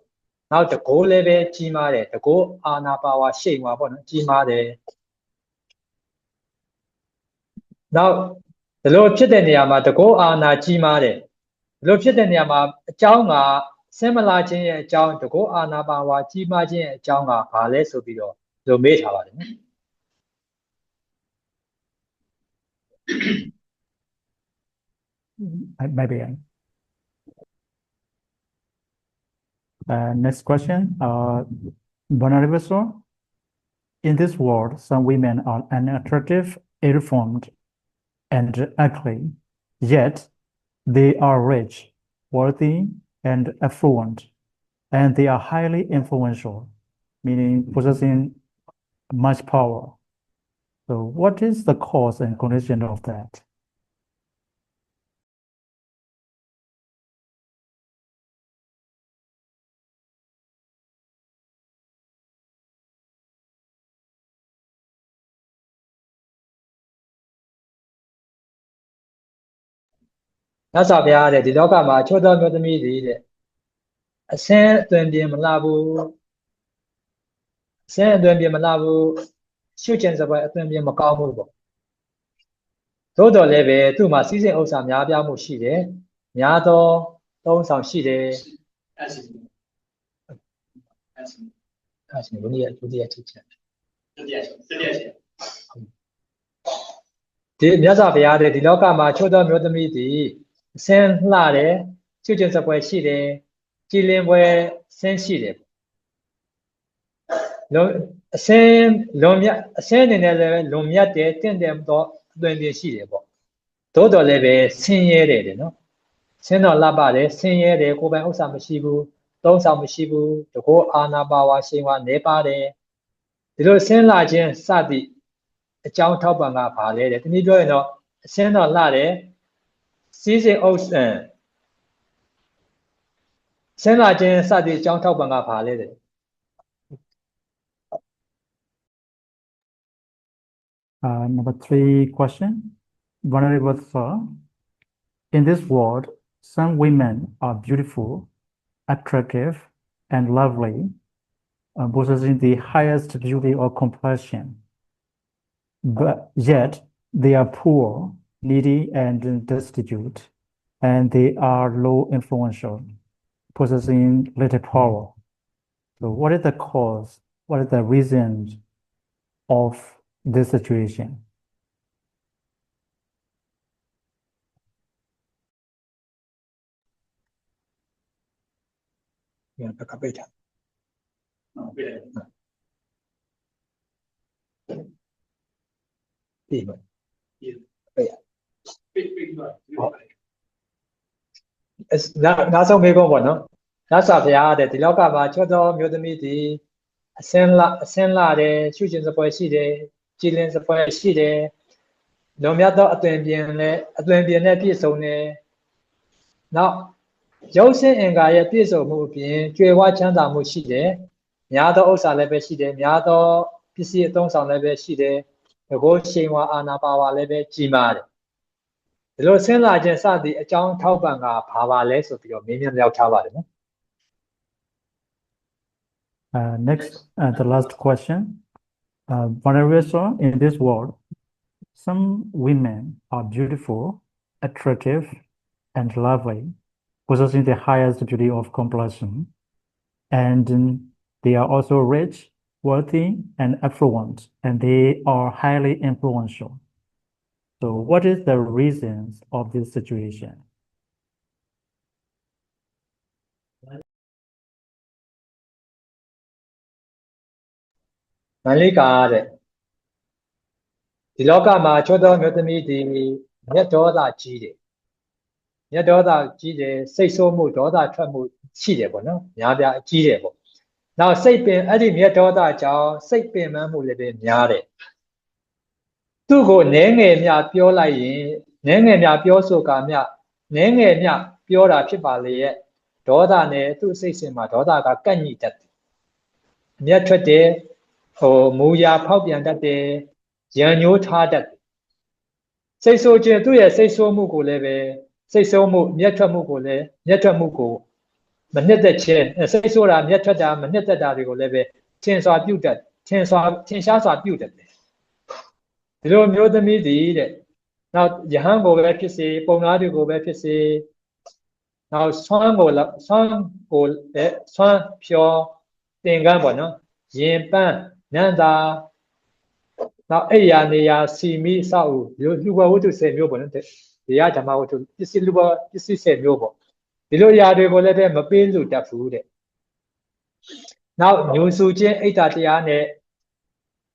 A: နောက်တကိုးလည်းပဲကြီးမားတယ်တကိုးအာနာပါဝါရှိန်ဝါပေါ့နော်ကြီးမားတယ်နောက်တ ဒီလိုဖြစ်တဲ့နေရာမှာတကောအာနာကြီးမားတယ်ဒီလိုဖြစ်တဲ့နေရာမှာအကြောင်းကဆင်းမလာခြင်းရဲ့အကြောင်းတကောအာနာပါဝါကြီးမားခြင်းရဲ့အကြောင်းကဘာလဲဆိုပြီးတော့ဒီလိုမေးထားပါတယ်နော်
B: Maybe. Next question. Honorable Sir, in this world, some women are unattractive, ill-formed, and ugly, yet they are rich, worthy, and affluent, and they are highly influential, meaning possessing much power. So what is the cause and condition of that?
A: That's a bad the dog ma choda no the media. A sand then be malabu sand then be malabu shooting about then be macamu. Total level to my season of some yabia mushi, Yado, don't some shide.
D: As
A: As you need to the teacher. The Yazabia, the Loka ma choda no the media. Send lare, children of where she day, children where send she day. Send Lomia, send in a Lomia de tendem when they see the book. Todo leve, sing ye, no? Send on labade, sing ye, they go by Osama Shibu, don't some Shibu, to go Anabawa, Shiva, Nepade. The little send large and Sadi, a John Topanga Pale, the middle, no, send on lare. Season ocean. Send la jen sa di chong thao bang ga pha le de.
B: Number 3 question. Honorable Sir, in this world, some women are beautiful, attractive, and lovely, possessing the highest beauty or complexion. But yet, they are poor, needy, and destitute, and they are low influential, possessing little power. So what is the cause? What is the reason of this situation?
A: Yeah, back up it. That's how we go on. That's a bad the local chodo mutami senla de children of boy she children of boy she de Lomiato attending a piece on a now Jose and Gaia piece of movie, Jua Chanda Mushide, Miado Osa Lebe Shide, Miado PC Dong San Lebe Shide, the Go Shima Anapawa Lebe Jimad. The Lord Saint Lajan Sadi, a John Taubanga, Pava less of your minion Lao Tava.
B: Next, the last question. Honorable in this world, some women are beautiful, attractive, and lovely, possessing the highest beauty of complexion, and they are also rich, wealthy, and affluent, and they are highly influential. So what is the reasons of this situation?
A: Malika, the local machodo mutami the Yatoda Chide. Yadoda Chide, say so mu doda tramu chidebo, no? Yabia chidebo. Now say pin Adim Yatoda Chow, say pin Mamu Lebe Yade. Tu go Nenge Mia Pio Lai, Nenge Mia Pio Soka Mia, Nenge Mia Piora Chipale, Doda Ne, tu say Sima Doda Gani that. Miatrade. Oh, Muya Popian that day, Janyo Tadat. Say so, Jentuya, say so Mugo leve, say so Miatra Mugole, Miatra Mugo, Manetta Chen, say so, Miatra, Manetta Darigo leve, 10 saw built that, 10 shots are built that. The Lord knew the media. နောက်ယဟန်ကိုပဲဖြစ်စေပုံနာတွေကိုပဲဖြစ်စေနောက်ဆွမ်းကိုလည်းဆွမ်းဖြောသင်္ကန်းပေါ့နော်ရင်ပန်းနန္တာနောက်အိယာနေယာစီမီစောက်လူဘဝတ္ထု10မျိုးပေါ့နော်ဒီရဓမ္မဝတ္ထုပစ္စည်းလူဘပစ္စည်း10မျိုးပေါ့ဒီလိုຢာတွေကိုလည်းပဲမပေးလို့တတ်ဘူးတဲ့နောက်ညိုစုခြင်းအိတ်တာတရားနဲ့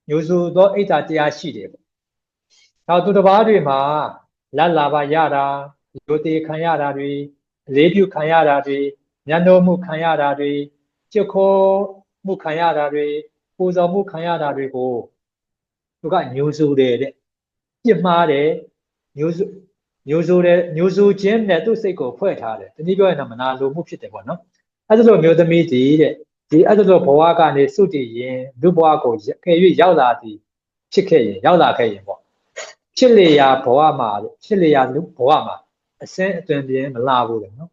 A: ညိုစုသောအိတ်တာတရားရှိတယ်ပေါ့နောက်သူတစ်ပါးတွေမှာလက်လာပါရတာရိုသေခံရတာတွေအလေးပြုခံရတာတွေညံ့နိုးမှုခံရတာတွေကြက်ခိုးမှုခံရတာတွေပူဇော်မှုခံရတာတွေကိုသူကညိုစုတယ်တဲ့ပြစ်မှားတယ်ညိုစုခြင်းနဲ့သူ့စိတ်ကိုဖွဲ့ထားတယ်တနည်းပြောရင်တော့မနာလိုမှုဖြစ်တယ်ပေါ့နော်အဲ့ဒါလိုမျိုးသမီးဒီတဲ့ဒီအဲ့ဒါလိုဘဝကနေစုတည်ရင်လူဘဝကိုခဲ၍ရောက်လာသည်ဖြစ်ခဲ့ရင်ရောက်လာခဲ့ရင်ပေါ့ဖြစ်လေရာဘဝမှာဖြစ်လေရာလူဘဝမှာအစင်းအသွင်ပြင်းမလာဘူးလေနော်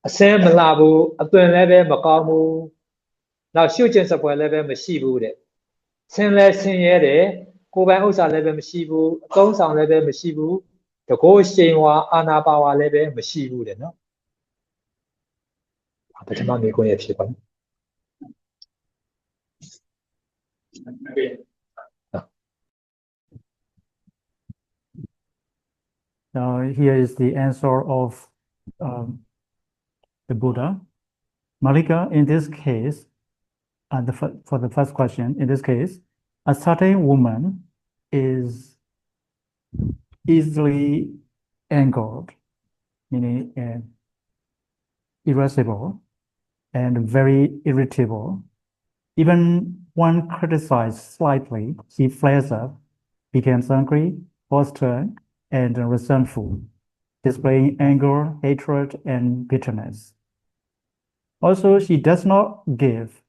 A: အစင်းမလာဘူးအသွင်လည်းပဲမကောင်းဘူးနောက်ရှုကျင်စပွဲလည်းပဲမရှိဘူးတဲ့ဆင်းလဲဆင်းရဲတယ်ကိုယ်ပိုင်ဥစ္စာလည်းပဲမရှိဘူးအသုံးဆောင်လည်းပဲမရှိဘူးတကောရှိန်ဝါအာနာပါဝါလည်းပဲမရှိဘူးတဲ့နော်ပထမမိကိုရဖြစ်ပါနော်
B: Now here is the answer of the Buddha. Malika, in this case, for the first question, in this case, a certain woman is easily angered, meaning irascible and very irritable. Even when criticized slightly, she flares up, becomes angry, hostile, and resentful, displaying anger, hatred, and bitterness. Also, she does not give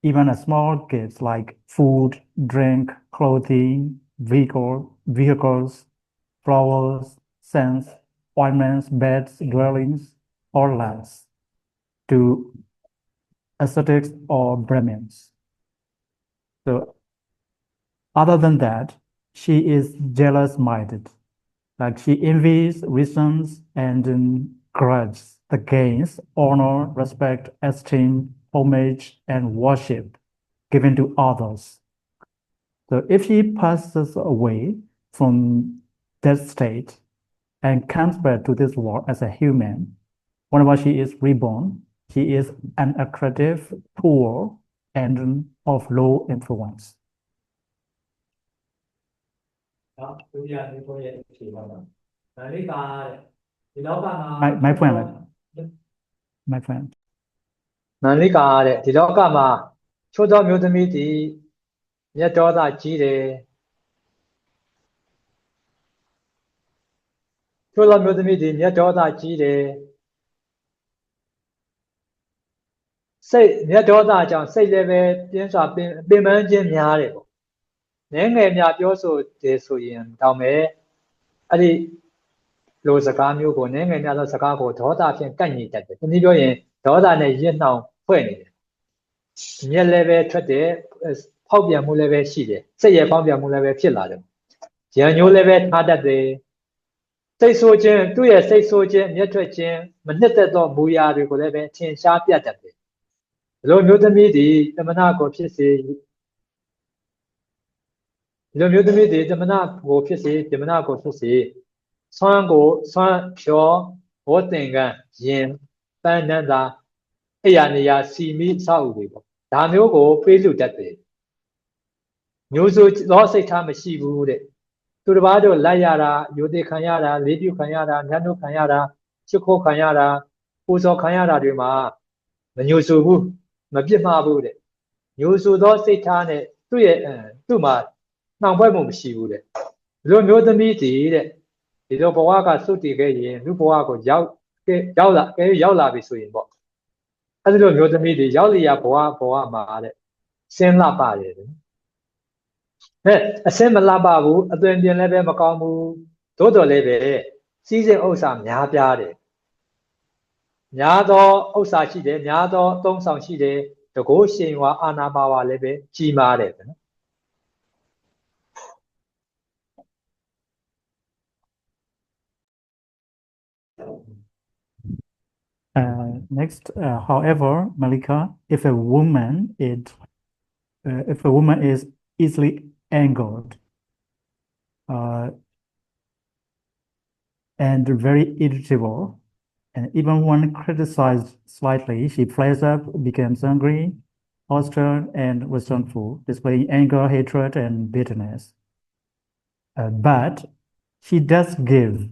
B: even a small gift like food, drink, clothing, vehicles, flowers, scents, ointments, beds, dwellings, or lands to ascetics or Brahmins. So, other than that, she is jealous-minded. Like she envies, resents, and grudges the gains, honor, respect, esteem, homage, and worship given to others. So if she passes away from that state and comes back to this world as a human, whenever she is reborn, she is unattractive, poor, and of low influence. My friend.
A: မန္လိကာတဲ့ဒီလောကမှာချိုးသောမျိုးသမီးသည်မြတ်ဒေါသကြီးတယ်ချိုးသောမျိုးသမီးသည်မြတ်ဒေါသကြီးတယ်စိတ်မြတ်ဒေါသကြောင့်စိတ်လည်းပဲပြင်းစွာပင်ပန်းခြင်းများတယ်ပေါ့နည်းငယ်များပြောဆိုတယ်ဆိုရင်တောင်ပဲအဲ့ဒီလိုစကားမျိုးကိုနည်းငယ်များသောစကားကိုဒေါသဖြင့်ကန့်ညှိတတ်တယ်ဒီနည်းပြောရင်ဒေါသနဲ့ရစ်နှောင်ဖွဲ့နေတယ်မျက်လည်းပဲထွက်တယ်ဖောက်ပြန်မှုလည်းပဲရှိတယ်စိတ်ရဲ့ဖောက်ပြန်မှုလည်းပဲဖြစ်လာတယ်ရံညိုးလည်းပဲထားတတ်တယ်စိတ်ဆိုးခြင်းသူ့ရဲ့စိတ်ဆိုးခြင်းမျက်ထွက်ခြင်းမနှစ်သက်သောမူရာတွေကိုလည်းပဲထင်ရှားပြတတ်တယ်ဒီလိုမျိုးသမီးသည်တမနာကိုဖြစ်စေဒီလိုမျိုးသမီးသည်တမနာကိုဖြစ်စေတမနာကိုဖြစ်စေဆွမ်းဖြောဘောသင်္ကန်းရင်ပန်းနန္တာအိယာနေယာစီမီစောက်တွေပေါ့ဒါမျိုးကိုပေးလူတတ်တယ်မျိုးစုသောစိတ်ထားမရှိဘူးတဲ့သူတစ်ပါးတို့လိုက်ရတာယိုသေခံရတာလေးပြုခံရတာညှနှုတ်ခံရတာချစ်ခိုးခံရတာပူဇော်ခံရတာတွေမှာမညိုစုဘူးမပြစ်မှားဘူးတဲ့ညိုစုသောစိတ်ထားနဲ့သူ့မှာနှောင်ပွဲမှုမရှိဘူးတဲ့ဒီလိုမျိုးသမီးတည်တဲ့ဒီလိုဘဝကစွတ်တည်ခဲ့ရင်လူဘဝကိုရောက်လာပြီဆိုရင်ပေါ့အဲ့ဒီလိုမျိုးသမီးတွေရောက်လျာဘဝမှာတဲ့ဆင်းလှပါတယ်အဆင်းမလှပဘူးအသွင်ပြင်လည်းပဲမကောင်းဘူးသို့တော်လည်းပဲစီးစိမ်ဥစ္စာများပြားတယ်များသောဥစ္စာရှိတယ်များသောအသုံးဆောင်ရှိတယ်တကောရှိန်ဝါအာနာပါဝါလည်းပဲကြီးမားတယ်နော်
B: Next, however, Malika, if a woman is easily angered and very irritable, and even when criticized slightly, she flares up, becomes angry, hostile, and resentful, displaying anger, hatred, and bitterness. But she does give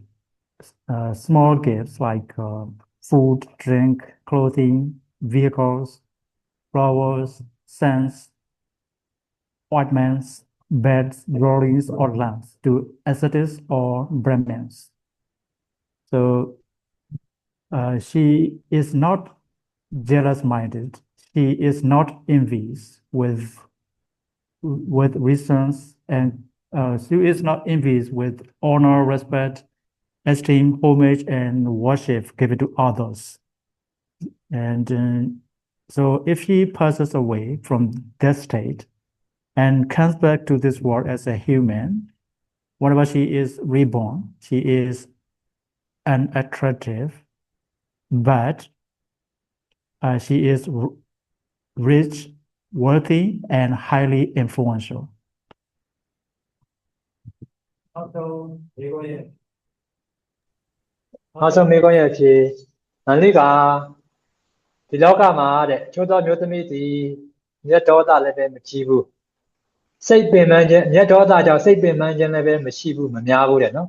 B: small gifts like food, drink, clothing, vehicles, flowers, scents, ointments, beds, drawings, or lamps to ascetics or Brahmins. So she is not jealous-minded. She is not envious with reasons, and she is not envious with honor, respect, esteem, homage, and worship given to others. And so if she passes away from that state and comes back to this world as a human, whenever she is reborn, she is unattractive, but she is rich, worthy, and highly influential.
A: Also, မိကွန်းရဲ့ဖြေမန္လိကဒီလောကမှာတဲ့ချိုးသောမျိုးသမီးသည်မြတ်ဒေါသလည်းပဲမကြီးဘူးစိတ်ပင်ပန်းခြင်းမြတ်ဒေါသကြောင့်စိတ်ပင်ပန်းခြင်းလည်းပဲမရှိဘူးမများဘူးတဲ့နော်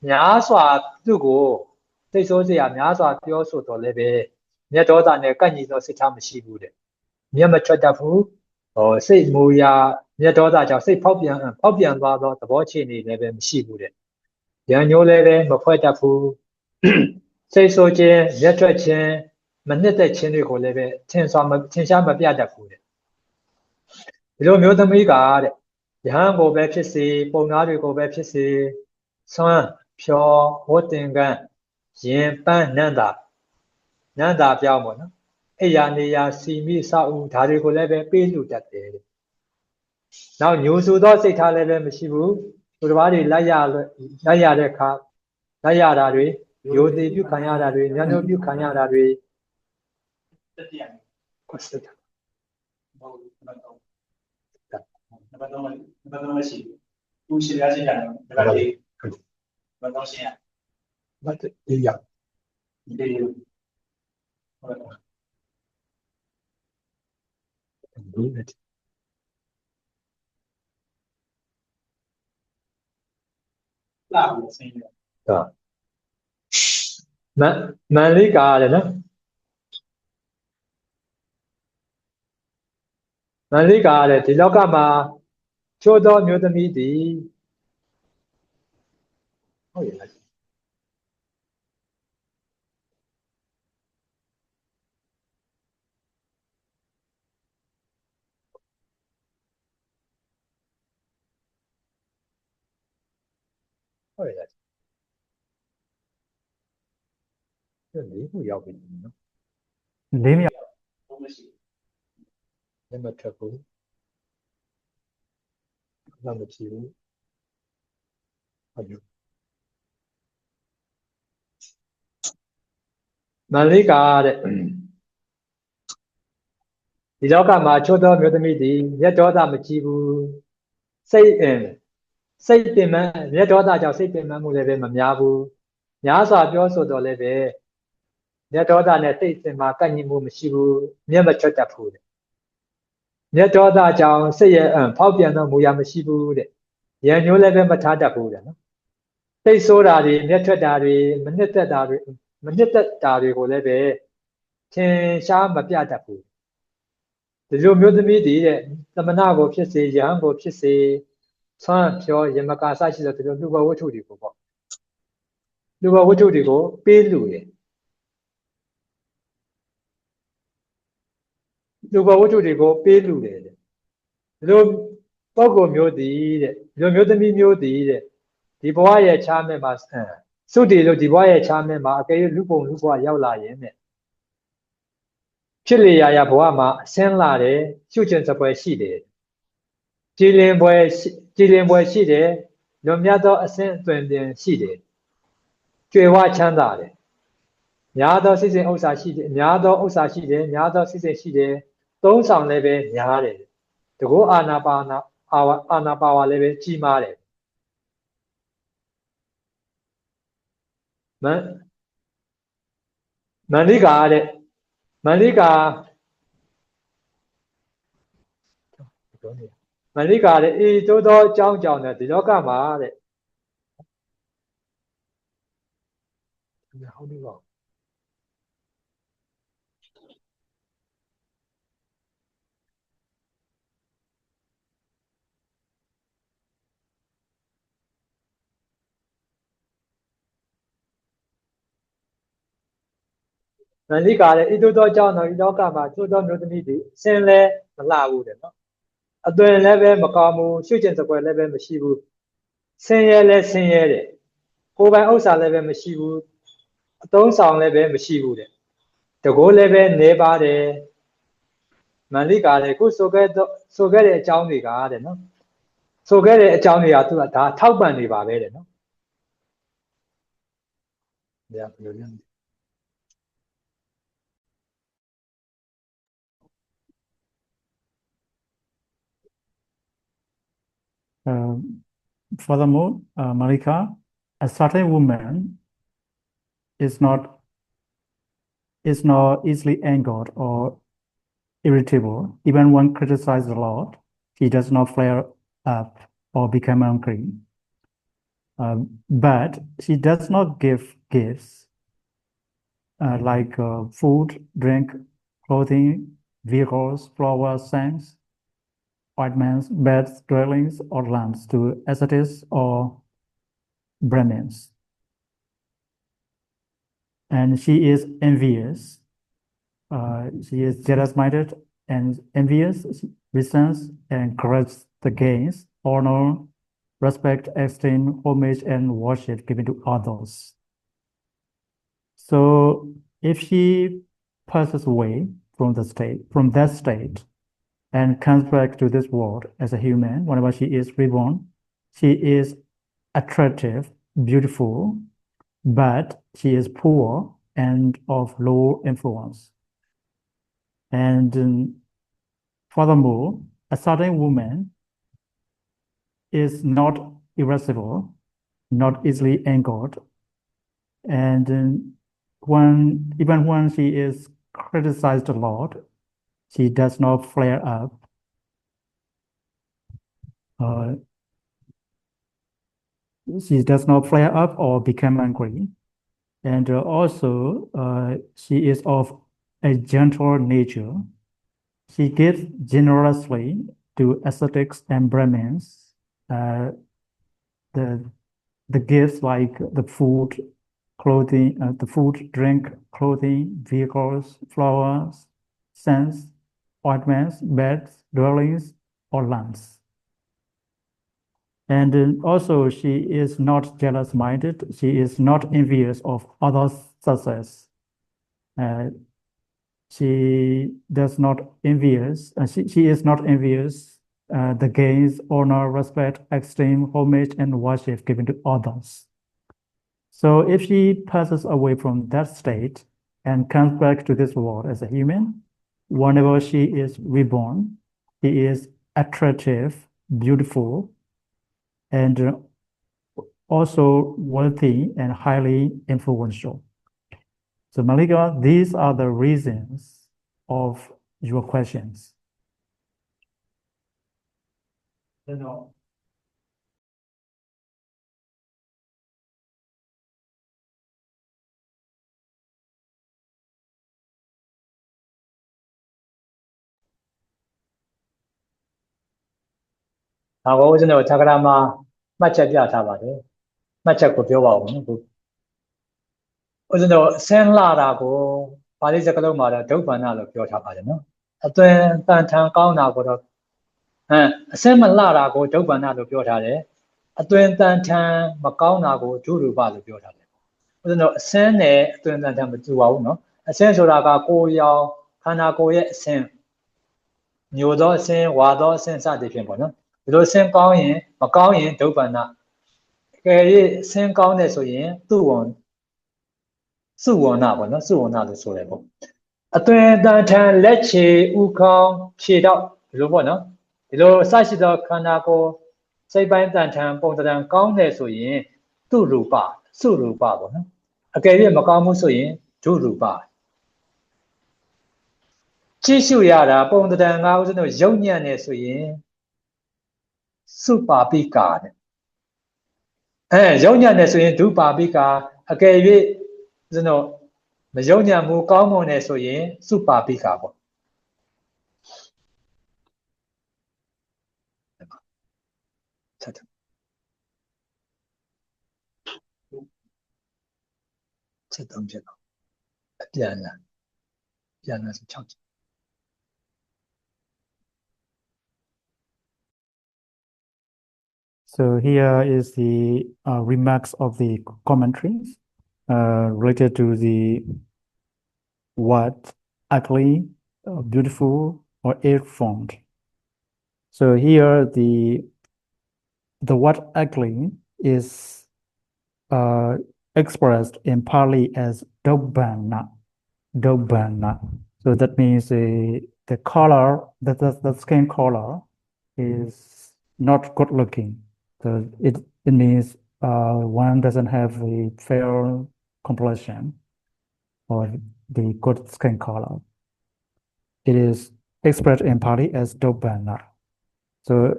A: များစွာသူ့ကိုစိတ်ဆိုးစရာများစွာပြောဆိုတော်လည်းပဲမြတ်ဒေါသနဲ့ကန့်ညီသောစိတ်ထားမရှိဘူးတဲ့မြတ်မထွက်တတ်ဘူးစိတ်မူရာမြတ်ဒေါသကြောင့်စိတ်ဖောက်ပြန်သွားသောသဘောအခြေအနေလည်းပဲမရှိဘူးတဲ့ရံညိုးလည်းပဲမဖွဲ့တတ်ဘူးစိတ်ဆိုးခြင်းရက်ထွက်ခြင်းမနှစ်သက်ခြင်းတွေကိုလည်းပဲထင်ရှားမပြတတ်ဘူးတဲ့ဒီလိုမျိုးသမီးကတဲ့ယဟန်ကိုပဲဖြစ်စေပုံနာတွေကိုပဲဖြစ်စေဆွမ်းဖြောဝတ်တင်ကန်းရင်ပန်းနန္တာပြောင်းပေါ့နော်အိယာနေယာစီမိဆောက်ဦးဒါတွေကိုလည်းပဲပေးလူတတ်တယ်တဲ့နောက်ညိုဆိုသောစိတ်ထားလည်းပဲမရှိဘူးသူတစ်ပါးတွေလိုက်ရတဲ့အခါလိုက်ရတာတွေယိုသိပြုခံရတာတွေညံ့ပြုခံရတာတွေကိုစတာ
D: နံပါတ်3မရှိဘူးရှိရရှိတယ်နံပါတ်4နံပါတ်3ရှင်းရ
A: မတ်အေးရ
D: လာလို့ဆင်းရ
A: မန္လိကရတယ်နော်မန္လိကရတယ်ဒီလောကမှာချိုးသောမျိုးသမီးသည်ဟုတ်ရဲ့လားဟုတ်ရဲ့လားလေးခုရောက်ပြီနော်
B: လေးမရ
D: မရှိ
A: လက်မထွက်ဘူးဘာမှမဖြစ်ဘူးဟုတ်ပြီမန္လိကတဲ့ဒီလောကမှာချိုးသောမျိုးသမီးသည်မြတ်ဒေါသမကြီးဘူးစိတ်ပင်ပန်းမြတ်ဒေါသကြောင့်စိတ်ပင်ပန်းမှုလည်းပဲမများဘူးများစွာပြောဆိုတော့လည်းပဲမြတ်ဒေါသနဲ့စိတ်စင်မှာကန့်ညီမှုမရှိဘူးမျက်မထွက်တတ်ဘူးတဲ့မြတ်ဒေါသကြောင့်စိတ်ရဲ့ဖောက်ပြန်သောမူရာမရှိဘူးတဲ့ရံညိုးလည်းပဲမထားတတ်ဘူးတဲ့နော်စိတ်ဆိုးတာတွေမျက်ထွက်တာတွေမနှစ်သက်တာတွေကိုလည်းပဲထင်ရှားမပြတတ်ဘူးဒီလိုမျိုးသမီးတွေတဲ့သမဏကိုဖြစ်စေယဟန်ကိုဖြစ်စေဆွမ်းဖြောယမကာစရှိသောဒီလိုလူဘဝတ္ထုတွေကိုပေါ့လူဘဝတ္ထုတွေကိုပေးလူတယ်လူဘဝတ္ထုတွေကိုပေးလူတယ်ဒီလိုပုဂ္ဂိုလ်မျိုးသည်တဲ့ဒီလိုမျိုးသမီးမျိုးသည်တဲ့ဒီဘဝရဲ့ချားမဲ့မှာစုတည်လို့ဒီဘဝရဲ့ချားမဲ့မှာအကယ်၍လူဘဝရောက်လာရင်တဲ့ဖြစ်လေရာဘဝမှာအဆင်းလာတယ်ရှုကျင်စပွဲရှိတယ်ကြည်လင်ပွဲရှိတယ်လွန်မြတ်သောအဆင့်အသွင်ပြင်ရှိတယ်ကြွယ်ဝချမ်းသာတယ် များသောစိတ်စဉ်ဥစ္စာရှိတယ်များသောဥစ္စာရှိတယ်များသောစိတ်စဉ်ရှိတယ်သုံးဆောင်လည်းပဲများတယ်တကောအာနာပါနာအာနာပါဝါလည်းပဲကြီးမားတယ်မန္လိကာတဲ့မန္လိကာတဲ့အေးတိုးသောအကြောင်းကြောင့်ဒီလောကမှာတဲ့ဟုတ်ပြီပါမန္လိကာတဲ့အေးတိုးသောအကြောင်းတော့ဒီလောကမှာသို့သောမျိုးသမီးတွေဆင်းလဲမလှဘူးတဲ့နော်အသွင်လည်းပဲမကောင်းဘူးရွှေ့ကျင်စကွယ်လည်းပဲမရှိဘူးဆင်းရဲလဲဆင်းရဲတယ်ကိုယ်ပိုင်ဥစ္စာလည်းပဲမရှိဘူးအသုံးဆောင်လည်းပဲမရှိဘူးတဲ့တကောလည်းပဲနေပါတယ်မန္လိကာတဲ့ခုဆိုခဲ့တဲ့အကြောင်းတွေကတဲ့နော်ဆိုခဲ့တဲ့အကြောင်းတွေကသူကဒါထောက်ပံ့နေပါပဲတဲ့နော်ဘယ်လိုလဲ
B: Furthermore, Marika, a certain woman is not easily angered or irritable. Even when criticized a lot, she does not flare up or become angry. But she does not give gifts like food, drink, clothing, vehicles, flowers, scents, ointments, beds, dwellings, or lamps to ascetics or Brahmins. And she is envious. She is jealous-minded and envious, resents and corrects the gains, honor, respect, esteem, homage, and worship given to others. So if she passes away from that state, and comes back to this world as a human, whenever she is reborn, she is attractive, beautiful, but she is poor and of low influence. And furthermore, a certain woman is not irascible, not easily angered, and even when she is criticized a lot, she does not flare up. She does not flare up or become angry. And also, she is of a gentle nature. She gives generously to ascetics and Brahmins the gifts like the food, clothing, drink, clothing, vehicles, flowers, scents, ointments, beds, dwellings, or lamps. And also, she is not jealous-minded. She is not envious of others' success. She is not envious the gains, honor, respect, esteem, homage, and worship given to others. So if she passes away from that state and comes back to this world as a human, whenever she is reborn, she is attractive, beautiful, and also wealthy and highly influential. So Malika, these are the reasons of your questions.
A: Now, what is the Takarama? Much at Yatabade, much at Kopio. Was no San Larago, Palisakaloma, Dopana of Yotabadano. A twin Tantan Kauna got a San Larago, Dopana of Yotade, a twin Tantan Macauna go to Ruba of Yotade. Was no San a twin Tantan with Tuano, a Sensoraga go yao, Kanako yet San. New San, Wado San Sadi. ဒီလိုဆင်းကောင်းရင်မကောင်းရင်ဒုဗ္ဗနာကဲဆင်းကောင်းတယ်ဆိုရင်သူ့ဝန် စုဝဏပေါ့နော်စုဝဏလို့ဆိုတယ်ပေါ့အသွင်တန်ထန်လက်ချေဥခေါင်းဖြေတော့ဒီလိုပေါ့နော်ဒီလိုစရှိသောခန္ဓာကိုယ်စိတ်ပိုင်းတန်ထန်ပုံတံကောင်းတယ်ဆိုရင်သူ့ရူပစုရူပပေါ့နော်အကယ်၍မကောင်းမှုဆိုရင်ဒုရူပကြည့်ရှုရတာပုံတံငါဦးဇင်းတို့ယုံညံ့နေဆိုရင်စုပါပိကာတဲ့ယုံညံ့နေဆိုရင်ဒုပါပိကာအကယ်၍ဦးဇင်းတို့မယုံညံ့မှုကောင်းမွန်နေဆိုရင်စုပါပိကာပေါ့ချက်တော့အပြန်လာဆို6ချက်
B: So here is the remarks of the commentaries related to the word ugly, beautiful, or ill-formed. So here the word ugly is expressed in Pali as dobana. So that means the color, the skin color is not good looking. So it means one doesn't have a fair complexion or the good skin color. It is expressed in Pali as dobana. So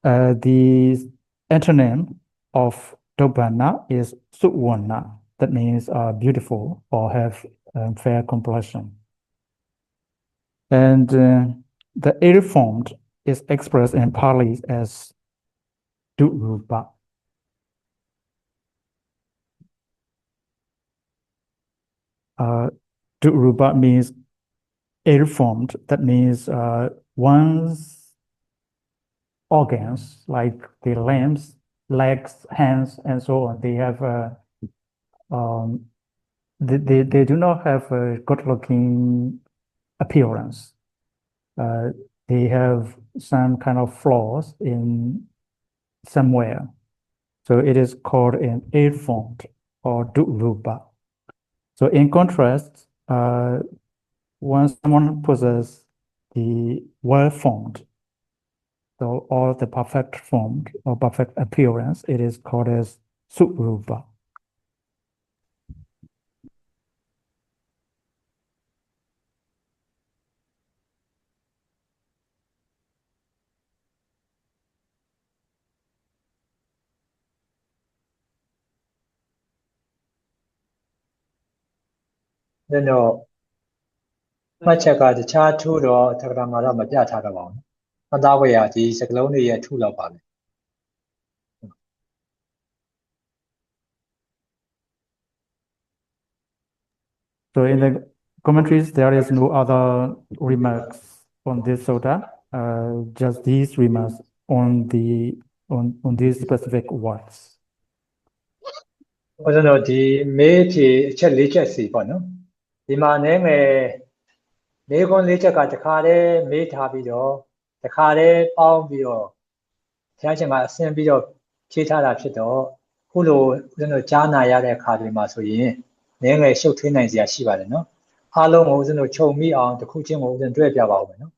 B: the antonym of dobana is suwana. That means beautiful or have fair complexion. And the ill-formed is expressed in Pali as durupa. Durupa means ill-formed. That means one's organs, like the limbs, legs, hands, and so on, they have they do not have a good-looking appearance. They have some kind of flaws in somewhere. So it is called an ill-formed or durupa. So in contrast, once someone possesses the well-formed, so or the perfect formed or perfect appearance, it is called as surupa.
A: Then much of the chart to the Tagaramara Jatagavan. And that way, it is a lonely a two love.
B: So in the commentaries, there is no other remarks on this sutta, just these remarks on these specific words.
A: I don't know the maybe legacy, the man name may go later got the carre, may have video, the carre, pound video, catching my same video, cheetah lapito, Hulu, Jana Yada Kadima so ye, name a show 2 nights Yashiva, no? How long was no show me on the coaching of the dread about, no?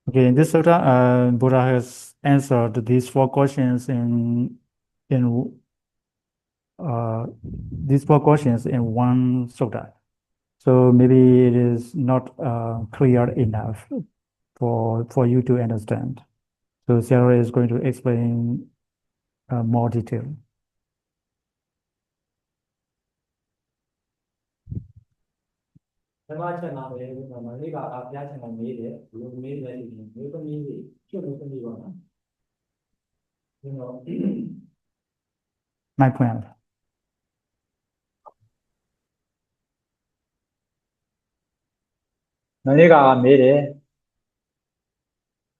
B: Okay, in this sutta, Buddha has answered these 4 questions in these 4 questions in one sutta. So maybe it is not clear enough for you to understand. So Sarah is going to explain more detail. My point.
A: Maniga made it.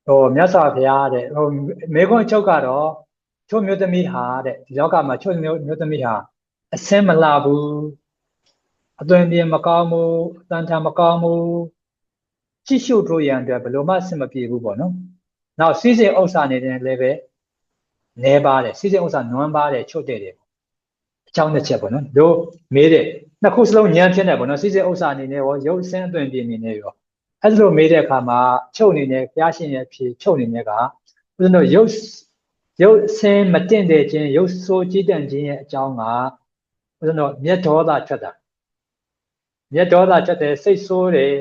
A: Oh, Miasa Piade, oh, Mego Chokaro, Cho Mutamiha, Yokama, Cho Mutamiha, a similar boo. အသွင်ပြင်မကောင်းဘူးအတန်ချာမကောင်းဘူးကြည့်ရှုလို့ရန်အတွက်ဘယ်လိုမှအဆင်မပြေဘူးပေါ့နော်နောက်စီးစိမ်ဥစ္စာအနေနဲ့လည်းပဲနဲပါတယ်စီးစိမ်ဥစ္စာနွမ်းပါတယ်ချွတ်တဲ့တယ်အကြောင်းတစ်ချက်ပေါ့နော်တို့မေးတဲ့နှစ်ခုစလုံးညံဖြစ်နေပေါ့နော်စီးစိမ်ဥစ္စာအနေနဲ့ရောရုပ်ဆင်းအသွင်ပြင်အနေနဲ့ရောအဲ့ဒါလိုမေးတဲ့အခါမှာချုပ်အနေနဲ့ဖျားရှင်ရဲ့ဖြေချုပ်အနေနဲ့ကဦးဇင်းတို့ရုပ်ဆင်းမတင့်တဲ့ခြင်းရုပ်ဆိုးကြည်တန့်ခြင်းရဲ့အကြောင်းကဦးဇင်းတို့မျက်ဒေါသထွက်တာမျက်ဒေါသထွက်တယ်စိတ်ဆိုးတယ်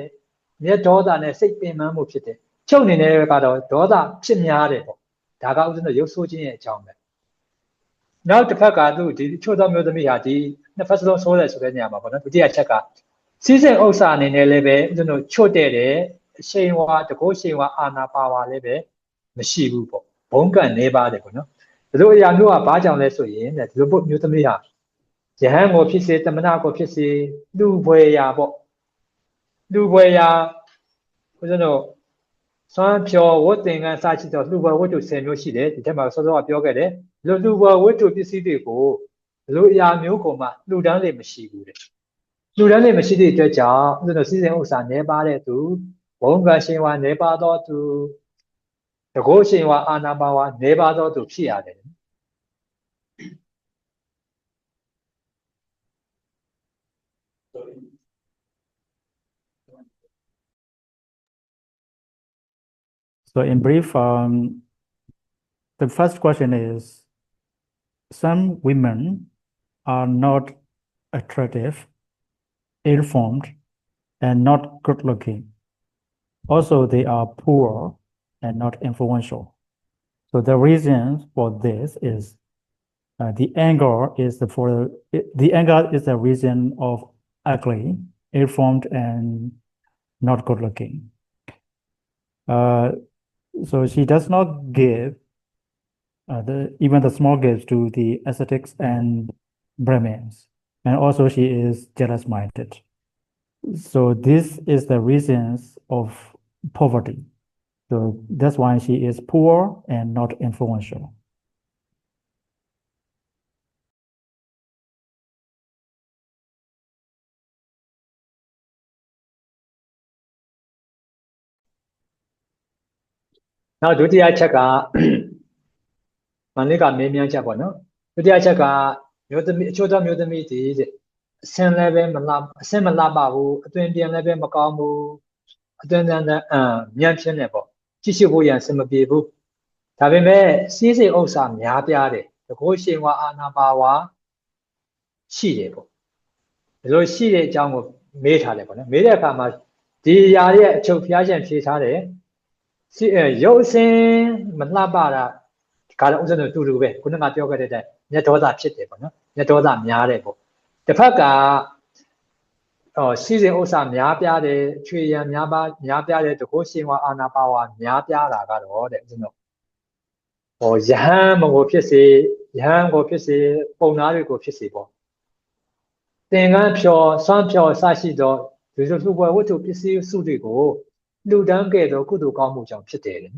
A: မျက်ဒေါသနဲ့စိတ်ပင်ပန်းမှုဖြစ်တယ်ချုပ်အနေနဲ့ကတော့ဒေါသဖြစ်များတယ်ပေါ့ဒါကဦးဇင်းတို့ရုပ်ဆိုးခြင်းရဲ့အကြောင်းပဲနောက်တစ်ဖက်ကသူဒီချို့သောမျိုးသမီးဟာဒီနှစ်ဖက်စလုံးဆိုးတယ်ဆိုတဲ့နေရာမှာပေါ့နော်ဒုတိယချက်ကစီးစိမ်ဥစ္စာအနေနဲ့လည်းပဲဦးဇင်းတို့ချွတ်တယ်အရှိန်ဝါတကောရှိန်ဝါအာနာပါဝါလည်းပဲမရှိဘူးပေါ့ဘုံကံနေပါတယ်ပေါ့နော်ဒီလိုအရာမျိုးကဘာကြောင့်လဲဆိုရင်ဒီလိုမျိုးသမီးဟာယဟန်ကိုဖြစ်စေတမနာကိုဖြစ်စေလူဘွယ်ရာပေါ့လူဘွယ်ရာဦးဇင်းတို့စွမ်းဖြောဝတ်သင်္ကန်းစရှိသောလူဘွယ်ဝတ္ထု10မျိုးရှိတယ်ဒီထက်မှာစောစောကပြောခဲ့တယ်လူဘွယ်ဝတ္ထုပစ္စည်းတွေကိုလူအရာမျိုးကိုမှလူတန်းလေးမရှိဘူးတဲ့လူတန်းလေးမရှိတဲ့အတွက်ကြောင့်ဦးဇင်းတို့စီစဉ်ဥစ္စာနေပါတဲ့သူဘုံကံရှင်ဝါနေပါသောသူတကောရှင်ဝါအာနာပါဝါနေပါသောသူဖြစ်ရတယ်
B: So in brief, the first question is, some women are not attractive, ill-formed, and not good-looking. Also, they are poor and not influential. So the reason for this is the anger is the reason of ugly, ill-formed, and not good-looking. So she does not give even the small gifts to the ascetics and Brahmins, and also she is jealous-minded. So this is the reasons of poverty. So that's why she is poor and not influential.
A: Now ဒုတိယချက်ကမနစ်ကမေးမြန်းချက်ပေါ့နော်ဒုတိယချက်ကမျိုးသမီးအချို့သောမျိုးသမီးတွေတဲ့အဆင်းလည်းပဲမလှပဘူးအသွင်ပြင်လည်းပဲမကောင်းဘူးအတွင်းတန်းညံ့ဖြစ်နေပေါ့ကြည့်ရှုဖို့ရန်အဆင်မပြေဘူးဒါပေမဲ့စီးစိမ်ဥစ္စာများပြားတယ်တကောရှင်ဝါအာနာပါဝါရှိတယ်ပေါ့ဒီလိုရှိတဲ့အကြောင်းကိုမေးထားတယ်ပေါ့နော်မေးတဲ့အခါမှာဒီຢာရဲ့အချုပ်ဖျားရှင်ဖြေထားတယ်ရုပ်အစင်းမလှပတာကတော့ဥစ္စာတို့တူတူပဲခုနကပြောခဲ့တဲ့မျက်ဒေါသဖြစ်တယ်ပေါ့နော်မျက်ဒေါသများတယ်ပေါ့တစ်ဖက်ကစီးစိမ်ဥစ္စာများပြားတယ်ချွေရန်များပြားတယ်တကောရှင်ဝါအာနာပါဝါများပြားတာကတော့တဲ့ဥစ္စာတို့ယဟန်မကိုဖြစ်စေယဟန်ကိုဖြစ်စေပုံနာတွေကိုဖြစ်စေပေါ့သင်္ကန်းဖြောစွမ်းဖြောစရှိသောဒီလိုလူဘွယ်ဝတ္ထုပစ္စည်းစုတွေကိုလူတန်းကဲ့သို့ကုသိုလ်ကောင်းမှုကြောင့်ဖြစ်တယ်တဲ့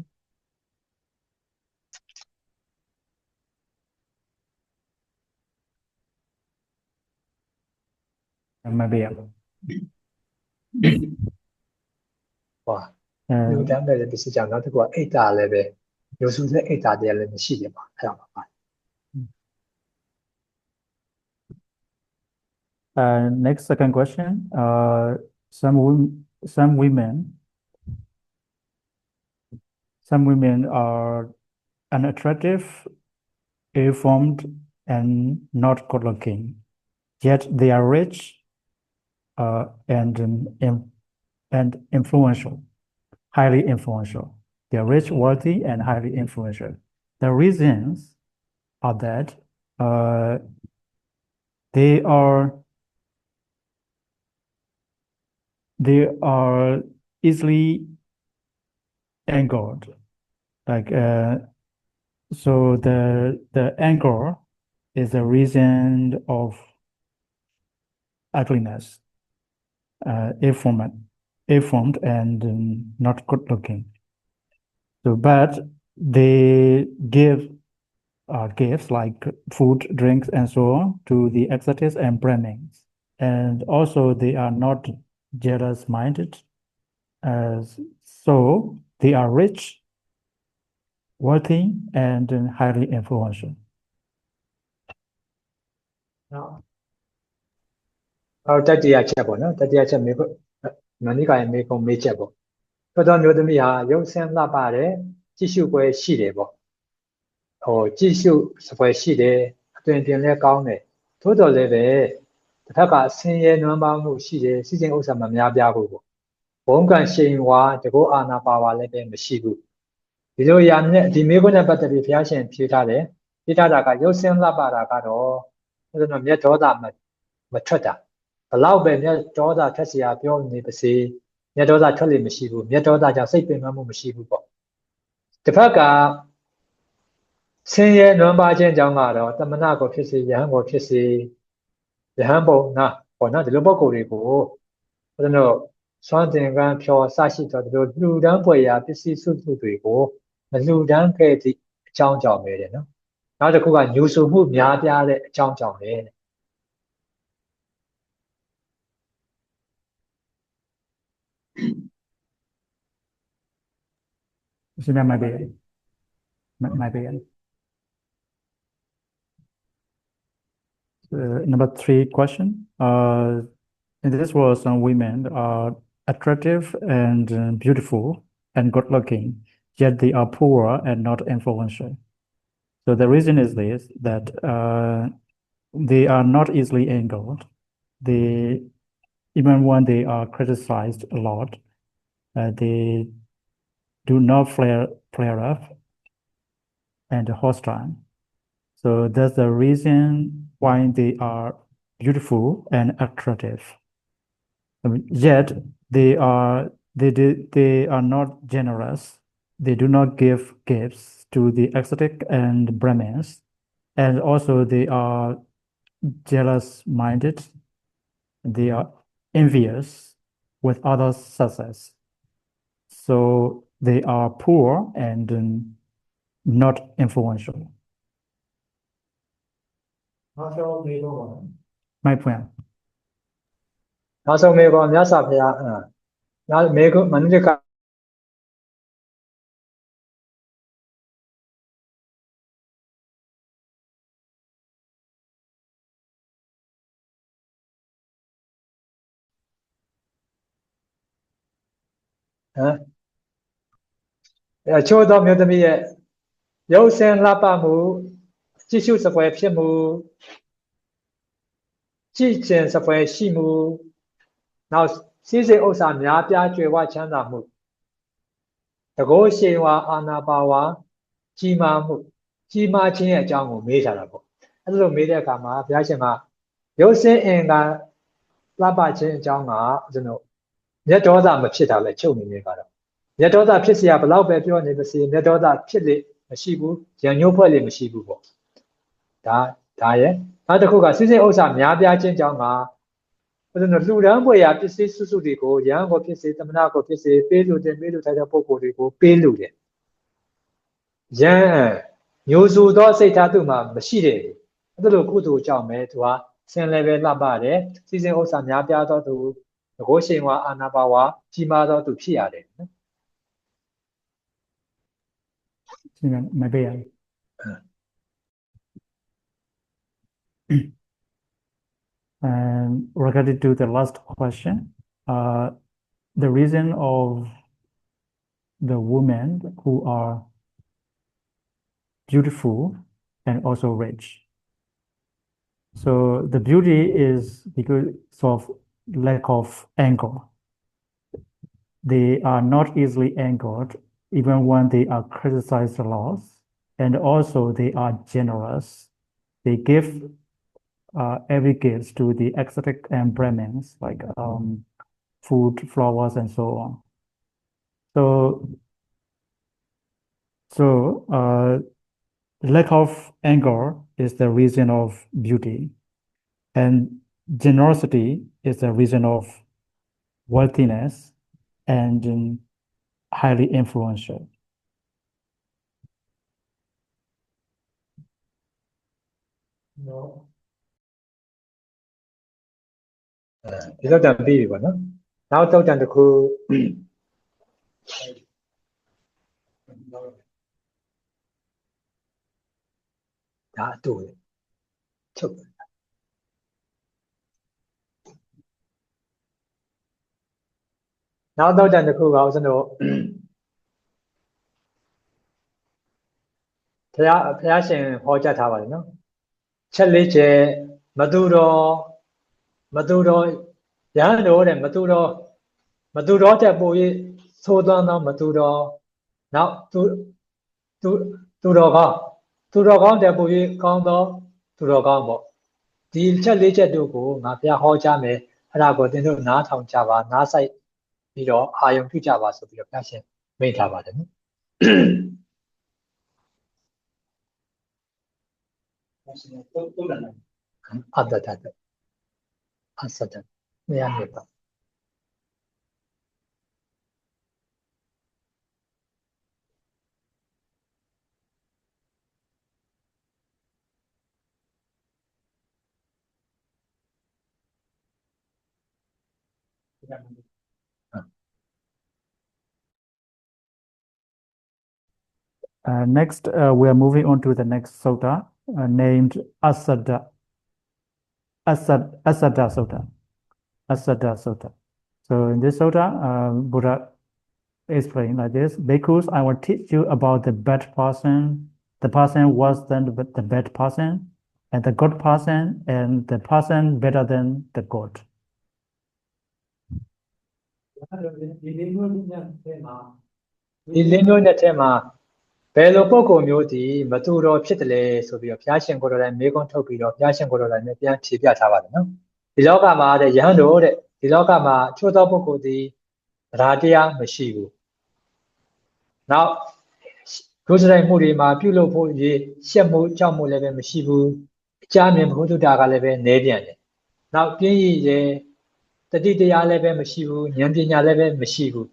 B: Maybe.
A: ဟောလူတန်းကဲ့တဲ့ပစ္စည်းကြောင့်နောက်တစ်ခုကအိတ်တာလည်းပဲရုပ်စုတဲ့အိတ်တာတရားလည်းမရှိတယ်ပါအဲ့ဒါပါ
B: Next second question. Some women are unattractive, ill-formed, and not good-looking. Yet they are rich and influential, highly influential. They are rich, wealthy, and highly influential. The reasons are that they are easily angered. Like so the anger is the reason of ugliness, ill-formed and not good-looking. So, but they give gifts like food, drinks, and so on to the ascetics and Brahmins, and also they are not jealous-minded, so they are rich, wealthy, and highly influential.
A: နောက်တတိယချက်ပေါ့နော်တတိယချက်မေဖို့မဏိကာယမေကုံမေးချက်ပေါ့သောတော်မျိုးသမီးဟာရုပ်ဆင်းလှပတဲ့ကြည့်ရှုပွဲရှိတယ်ပေါ့ကြည့်ရှုစပွဲရှိတယ်အသွင်ပြင်လဲကောင်းတယ်သို့တော်လည်းပဲတစ်ဖက်ကဆင်းရဲနွမ်းပါးမှုရှိတယ်စီစဉ်ဥစ္စာမများပြားဘူးပေါ့ဘုံကံရှိန်ဝါတကောအာနာပါဝါလည်းပဲမရှိဘူးဒီလိုရာနဲ့ဒီမေကုံနဲ့ပတ်သက်ပြီးဘုရားရှင်ဖြေထားတယ်ဖြေထားတာကရုပ်ဆင်းလှပတာကတော့ဘုရားတော်မြတ်ဒေါသမထွက်တာဘလောက်ပဲမြတ်ဒေါသထက်เสียပြောနေပါစေမြတ်ဒေါသထွက်လေမရှိဘူးမြတ်ဒေါသကြောင့်စိတ်ပင်ပန်းမှုမရှိဘူးပေါ့တစ်ဖက်ကဆင်းရဲနွမ်းပါးခြင်းကြောင့်ကတော့တမနာကိုဖြစ်စေယဟန်ကိုဖြစ်စေယဟန်ပုံနာပေါ့နော်ဒီလိုပုဂ္ဂိုလ်တွေကိုဘုရားတော်စွမ်းသင်္ကန်းဖြောစရှိတော့ဒီလိုလှူဒန်းပွဲရာပစ္စည်းစုစုတွေကိုမလှူဒန်းခဲ့သည့်အကြောင်းကြောင့်ပဲတဲ့နော်နောက်တစ်ခုကညှို့ဆိုမှုများပြားတဲ့အကြောင်းကြောင့်ပဲ
B: might be. Number 3 question. In this world, some women are attractive and beautiful and good-looking, yet they are poor and not influential. So the reason is this, that they are not easily angered. Even when they are criticized a lot, they do not flare up and hostile. So that's the reason why they are beautiful and attractive. Yet they are not generous. They do not give gifts to the ascetic and Brahmins, and also they are jealous-minded. They are envious with others' success. So they are poor and not influential. My point.
A: နောက်ဆုံးမေကောမြတ်စွာဘုရားနောက်မေကောမဏိတကချိုးသောမျိုးသမီးရဲ့ရုပ်ဆင်းလှပမှုကြည့်ရှုစပွဲဖြစ်မှုကြည်ကျင်စပွဲရှိမှုနောက်စီးစိမ်ဥစ္စာများပြားကြွယ်ဝချမ်းသာမှုတကောရှိန်ဝါအာနာပါဝါကြီးမားမှုကြီးမားခြင်းရဲ့အကြောင်းကိုမေးထားတာပေါ့အဲ့လိုမေးတဲ့အခါမှာဘုရားရှင်ကရုပ်ဆင်းအင်္ဂါလှပခြင်းအကြောင်းကကျွန်တော်မြတ်ဒေါသမဖြစ်တာလေချုပ်နေနေကတော့မြတ်ဒေါသဖြစ်เสียဘလောက်ပဲပြောနေပါစေမြတ်ဒေါသဖြစ်လေမရှိဘူးရံညှိုးဖွဲ့လေမရှိဘူးပေါ့ဒါရဲ့နောက်တစ်ခုကစီးစိမ်ဥစ္စာများပြားခြင်းကြောင့်ကဘယ်လိုလှူဒန်းပွဲရာပစ္စည်းစုစုတွေကိုရဟန်းကိုဖြစ်စေတမနာကိုဖြစ်စေပေးလို့တဲ့ပေးလို့ထိုက်တဲ့ပုဂ္ဂိုလ်တွေကိုပေးလို့တယ်ရဟန်းညှို့ဆိုသောစိတ်ထားသူ့မှာမရှိတယ်အဲ့လိုကုသိုလ်ကြောင့်ပဲသူကဆင်းလဲပဲလှပတယ်စီးစိမ်ဥစ္စာများပြားသောသူတကောရှိန်ဝါအာနာပါဝါကြီးမားသောသူဖြစ်ရတယ်နော်
B: Maybe. Regarding to the last question, the reason of the women who are beautiful and also rich. So the beauty is because of lack of anger. They are not easily angered even when they are criticized a lot, and also they are generous. They give every gift to the ascetic and Brahmins, like food, flowers, and so on. So lack of anger is the reason of beauty, and generosity is the reason of wealthiness and highly influential. No.
A: ဒီတော့တန်ပြီးပြီပေါ့နော်နောက်တော့တန်တစ်ခုဒါအတူလေချုပ်နောက်တော့တန်တစ်ခုကဦးဇင်းတို့ဘုရားရှင်ဟောကြားထားပါတယ်နော်ချက်လေးချက်မတူတော့ရဟန်းတော်တဲ့မတူတော့တဲ့ပို၍သိုးသွန်းသောမတူတော့နောက်သူတော်ကောင်းတဲ့ပို၍ကောင်းသောသူတော်ကောင်းပေါ့ဒီချက်လေးချက်တို့ကိုငါဘုရားဟောကြားမယ်အဲ့ဒါကိုသင်တို့နားထောင်ကြပါနားဆိုင်ပြီးတော့အာယုံပြုကြပါဆိုပြီးတော့ဘုရားရှင်မိန့်ထားပါတယ်နော်
D: 都能。
A: အတ္တတအစတနေရာနေပါ
B: Next, we are moving on to the next sutta named Asada Sutta. Asada Sutta. So in this sutta, Buddha explained like this: Bhikkhus, I will teach you about the bad person, the person worse than the bad person, and the good person, and the person better than the good.
A: ဒီလေးမျိုးနဲ့ထဲမှာဘယ်လိုပုံကိုမျိုးဒီမတူတော်ဖြစ်တယ်လဲဆိုပြီးတော့ဘုရားရှင်ကိုယ်တော်တိုင်မေးခွန်းထုတ်ပြီးတော့ဘုရားရှင်ကိုယ်တော်တိုင်နဲ့ပြန်ဖြေပြထားပါတယ်နော်ဒီလောကမှာတဲ့ယဟန်တို့တဲ့ဒီလောကမှာချိုးသောပုဂ္ဂိုလ်ဒီတရားတရားမရှိဘူးနောက်ဒုစရိုက်မှုတွေမှာပြုလုပ်ဖို့ရရှက်မှုကြောက်မှုလည်းပဲမရှိဘူးအကြမြင်ဘုဒ္ဓတာကလည်းပဲနဲပြန်တယ်နောက်ပြင်းရည်ရဲ့တတိတရားလည်းပဲမရှိဘူးဉာဏ်ပညာလည်းပဲမရှိဘူး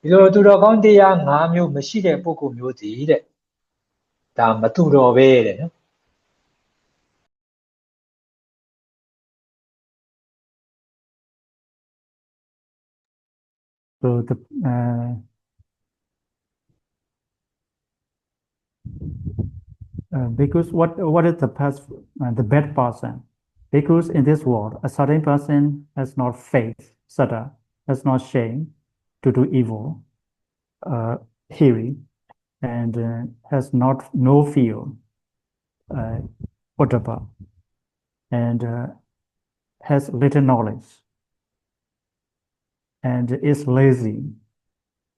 A: ဒီလိုသူတော်ကောင်းတရား၅မျိုးမရှိတဲ့ပုဂ္ဂိုလ်မျိုးတည်တဲ့ဒါမတူတော်ပဲတဲ့နော်
B: So because what is the bad person? Because in this world, a certain person has not faith, saddha, has not shame to do evil, hearing, and has no fear, ottappa, and has little knowledge, and is lazy,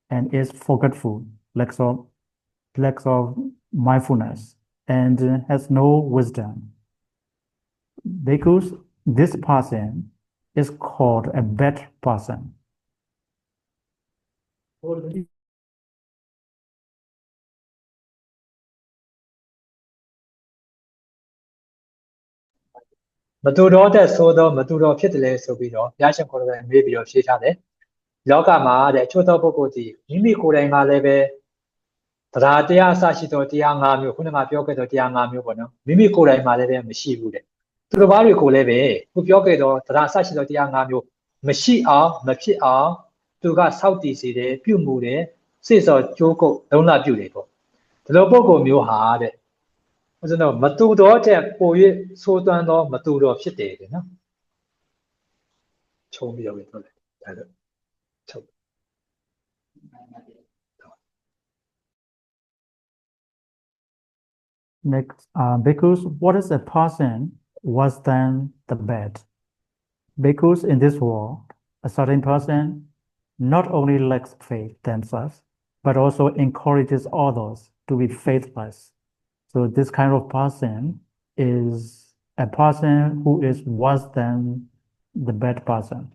B: and is forgetful, lacks of mindfulness, and has no wisdom. Because this person is called a bad person. မတူတော့တဲ့ဆိုတော့မတူတော့ဖြစ်တယ်လေဆိုပြီးတော့ဘုရားရှင်ကိုယ်တော်ကမေးပြီးတော့ဖြေထားတယ်လောကမှာတဲ့အချို့သောပုဂ္ဂိုလ်ဒီမိမိကိုယ်တိုင်ကလည်းပဲတရားတရားအစရှိသောတရား၅မျိုးခုနကပြောခဲ့သောတရား၅မျိုးပေါ့နော်မိမိကိုယ်တိုင်မှာလည်းပဲမရှိဘူးတဲ့သူတစ်ပါးတွေကိုလည်းပဲခုပြောခဲ့သောတရားအစရှိသောတရား၅မျိုးမရှိအောင်မဖြစ်အောင်သူကစောင့်တည်စေတယ်ပြုမှုတယ်စိတ်စောကြိုးကုပ်လုံးလပြုတယ်ပေါ့ဒီလိုပုဂ္ဂိုလ်မျိုးဟာတဲ့ဦးဇင်းတို့မတူတော့တဲ့ပို၍သိုးသွန်းသောမတူတော့ဖြစ်တယ်တဲ့နော်ချုံပြီးတော့ပြောတယ်ဒါတော့ချုပ် Next, because what is a person worse than the bad? Because in this world, a certain person not only lacks faith themselves, but also encourages others to be faithless. So this kind of person is a person who is worse than the bad person.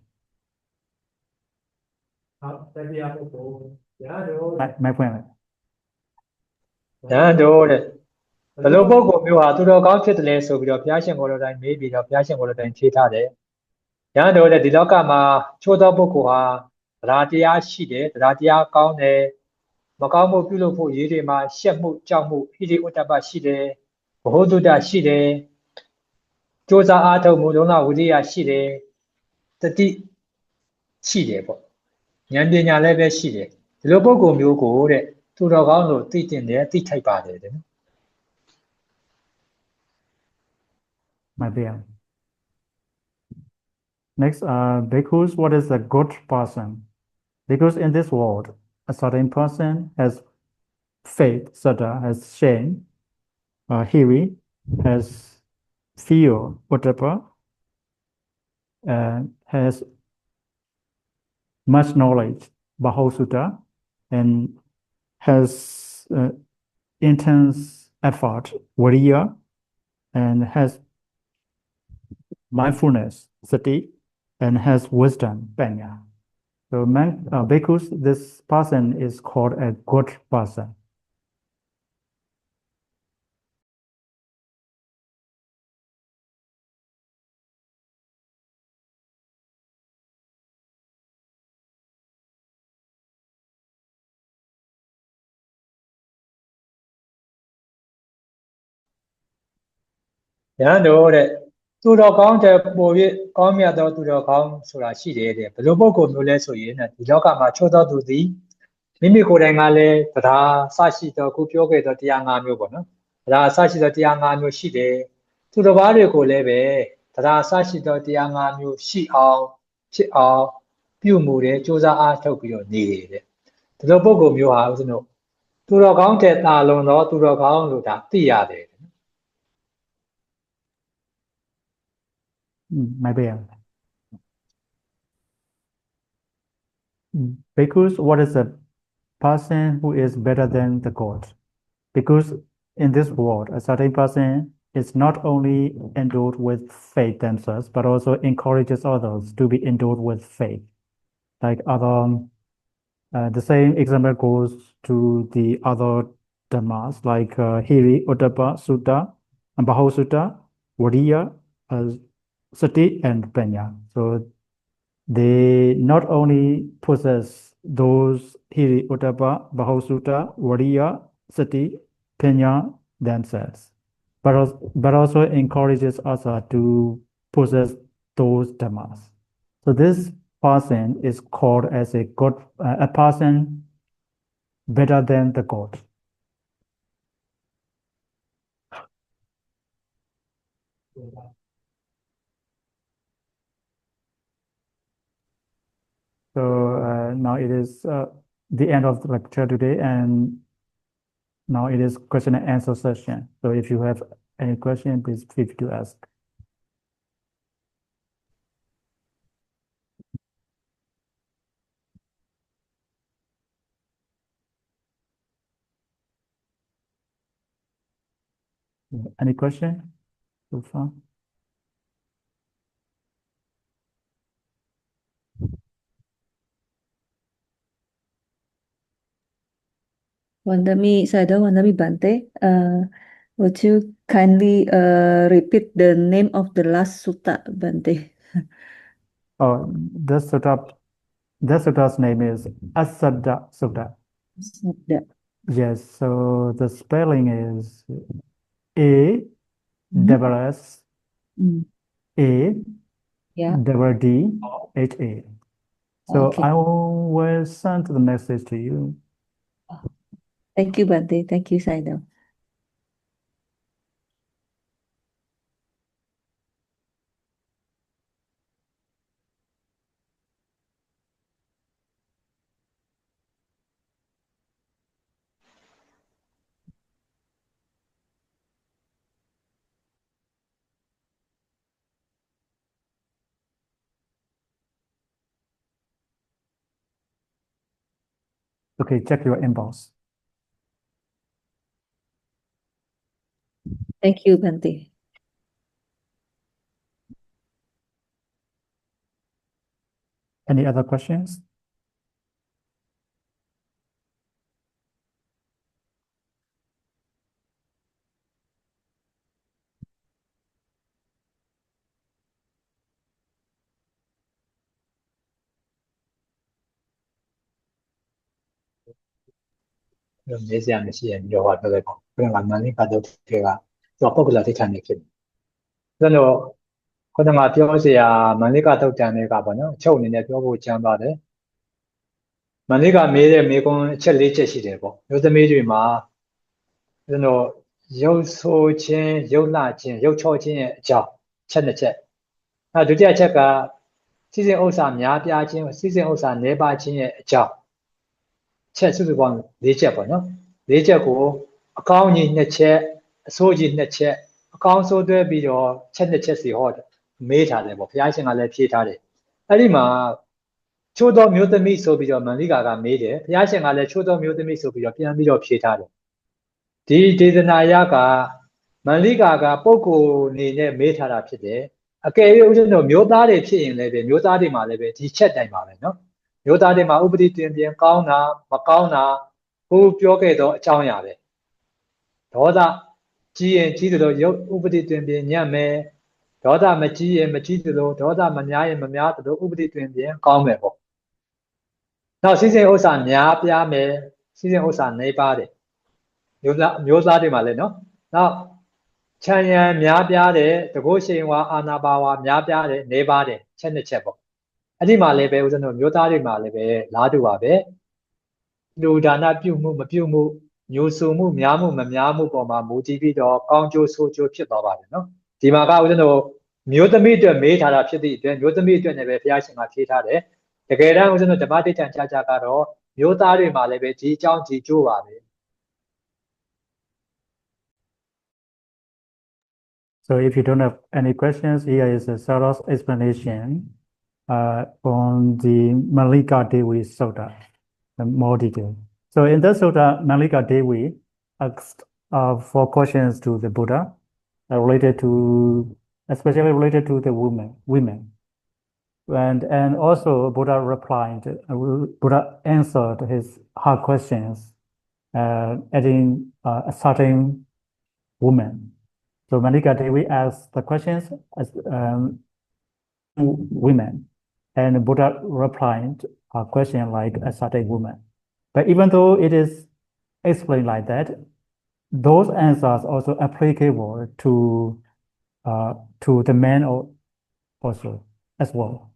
B: My point.
A: ဒါတော့တဲ့ဘယ်လိုပုဂ္ဂိုလ်မျိုးဟာသူတော်ကောင်းဖြစ်တယ်လဲဆိုပြီးတော့ဘုရားရှင်ကိုယ်တော်တိုင်မေးပြီးတော့ဘုရားရှင်ကိုယ်တော်တိုင်ဖြေထားတယ်။ဒါတော့တဲ့ဒီလောကမှာချိုးသောပုဂ္ဂိုလ်ဟာတရားတရားရှိတယ်တရားတရားကောင်းတယ်မကောင်းမှုပြုလုပ်ဖို့ရေးတွေမှာရှက်မှုကြောက်မှုဟိရိဥတ္တပရှိတယ်ဘဟုတုတ္တရှိတယ်ကြိုးစားအားထုတ်မှုလုံးဝဝိရိယရှိတယ်တ တတိရှိတယ်ပေါ့ဉာဏ်ပညာလည်းပဲရှိတယ်ဒီလိုပုဂ္ဂိုလ်မျိုးကိုတဲ့သူတော်ကောင်းလို့သိတင်တယ်သိထိုက်ပါတယ်တဲ့
B: My dear. Next, because what is a good person? Because in this world, a certain person has faith, Sada, has shame, Hiri, has fear, whatever, has much knowledge, Bahosutta, and has intense effort, Viriya, and has mindfulness, Sati, and has wisdom, Panya. So, because this person is called a good person.
A: ။ညာတို့တဲ့သူတော်ကောင်းတဲ့ပို့ပြီးကောင်းမြတ်သောသူတော်ကောင်းဆိုတာရှိတယ်တဲ့ဘယ်လိုပုဂ္ဂိုလ်မျိုးလဲဆိုရင်ဒီလောကမှာချိုးသောသူသည်မိမိကိုယ်တိုင်ကလည်းတရားစရှိသောခုပြောခဲ့သောတရား၅မျိုးပေါ့နော်။တရားစရှိသောတရား၅မျိုးရှိတယ်။သူတစ်ပါးတွေကိုလည်းပဲတရားစရှိသောတရား၅မျိုးရှိအောင်ဖြစ်အောင်ပြုမှုတယ်စ조사အားထုတ်ပြီးတော့နေတယ်တဲ့။ဒီလိုပုဂ္ဂိုလ်မျိုးဟာဦးဇင်းတို့သူတော်ကောင်းတဲ့တာလွန်သောသူတော်ကောင်းလို့ဒါသိရတယ်
B: My dear. Because what is a person who is better than the God? Because in this world, a certain person is not only endowed with faith themselves, but also encourages others to be endowed with faith. Like other, the same example goes to the other dhammas, like Hiri, Uttapa, Sutta, and Bahosutta, Viriya, Sati, and Panya. So they not only possess those Hiri, Uttapa, Bahosutta, Viriya, Sati, Panya themselves, but also encourages us to possess those dhammas. So this person is called as a God, a person better than the God. So now it is the end of the lecture today, and now it is question and answer session. So if you have any question, please feel free to ask. Any question so far?
C: Wandami Sada, Wandami Bante, would you kindly repeat the name of the last sutta, Bante?
B: Oh, this sutta's name is Asada Sutta.
C: Sada.
B: Yes, so the spelling is A double S
C: Mm.
B: A
C: Yeah.
B: double D H A. So
C: Okay.
B: I will send the message to you.
C: Thank you, Bante. Thank you, Sada.
B: Okay, check your inbox.
C: Thank you, Bante.
B: Any other questions?
A: ။မြေစရာမရှိရင်ပြောပါပြောလိုက်ပေါ့။ဘယ်မှာမှလည်းပတ်သက်ခဲ့တာသူပုဂ္ဂလတိခံနေဖြစ်။ဒါတော့ ခုနကပြောเสียမန္လိကတုတ်တန်တွေကပေါ့နော်အချုပ်အနေနဲ့ပြောဖို့ကြံပါတယ်မန္လိကမေးတဲ့မေးခွန်းအချက်၄ချက်ရှိတယ်ပေါ့မျိုးသမီးတွေမှာကျွန်တော်ရုပ်ဆိုးခြင်းရုပ်လှခြင်းရုပ်ချောခြင်းရဲ့အကြောင်းချက်နှစ်ချက်ဒုတိယချက်ကစီစဉ်ဥစ္စာများပြားခြင်းစီစဉ်ဥစ္စာနည်းပါးခြင်းရဲ့အကြောင်းချက်စုစုပေါင်း၄ချက်ပေါ့နော်၄ချက်ကိုအကောင်းကြီး2ချက်အဆိုးကြီး2ချက်အကောင်းဆိုးတွဲပြီးတော့ချက်2ချက်စီဟောတယ်မေးထားတယ်ပေါ့ဘုရားရှင်ကလည်းဖြေထားတယ်အဲ့ဒီမှာချိုးသောမျိုးသမီးဆိုပြီးတော့မန္လိကာကမေးတယ်ဘုရားရှင်ကလည်းချိုးသောမျိုးသမီးဆိုပြီးတော့ပြန်ပြီးတော့ဖြေထားတယ်ဒီဒေသနာယကမန္လိကာကပုဂ္ဂိုလ်အနေနဲ့မေးထားတာဖြစ်တယ်အကယ်၍ဦးဇင်းတို့မျိုးသားတွေဖြစ်ရင်လည်းပဲမျိုးသားတွေမှာလည်းပဲဒီချက်တိုင်းပါပဲနော်မျိုးသားတွေမှာဥပတိတွင်ပြင်ကောင်းတာမကောင်းတာကိုပြောခဲ့တော့အကြောင်းအရာပဲဒေါသကြီးရင်ကြီးသလိုရုပ်ဥပတိတွင်ပြင်ညံ့မယ်ဒေါသမကြီးရင်မကြီးသလိုဒေါသမများရင်မများသလိုဥပတိတွင်ပြင်ကောင်းမယ်ပေါ့နောက်စီစဉ်ဥစ္စာများပြားမယ်စီစဉ်ဥစ္စာနေပါတယ်မျိုးသားတွေမှာလည်းနော်နောက်ချမ်းရံများပြားတယ်တကုရှိန်ဝါအာနာပါဝါများပြားတယ်နေပါတယ်ချက်နှစ်ချက်ပေါ့အဲ့ဒီမှာလည်းပဲဦးဇင်းတို့မျိုးသားတွေမှာလည်းပဲလားတူပါပဲလူဒါနပြုမှုမပြုမှုညိုဆိုမှုများမှုမများမှုပေါ်မှာမူတည်ပြီးတော့ကောင်းကျိုးဆိုးကျိုးဖြစ်သွားပါတယ်နော်ဒီမှာကဦးဇင်းတို့မျိုးသမီးအတွက်မေးထားတာဖြစ်သည့်အတွက်မျိုးသမီးအတွက်လည်းပဲဘုရားရှင်ကဖြေထားတယ်တကယ်တမ်းဦးဇင်းတို့ဓမ္မတိဋ္ဌာန်ကြားကတော့မျိုးသားတွေမှာလည်းပဲဒီအကြောင်းဒီကျိုးပါပဲ
B: So if you don't have any questions, here is a thorough explanation on the Mallika Devi Sutta, more detail. So in this Sutta, Mallika Devi asked 4 questions to the Buddha, especially related to the women. And also Buddha answered her questions, adding a certain woman. So Mallika Devi asked the questions as women, and Buddha replied a question like a certain woman. But even though it is explained like that, those answers also applicable to the men also as well.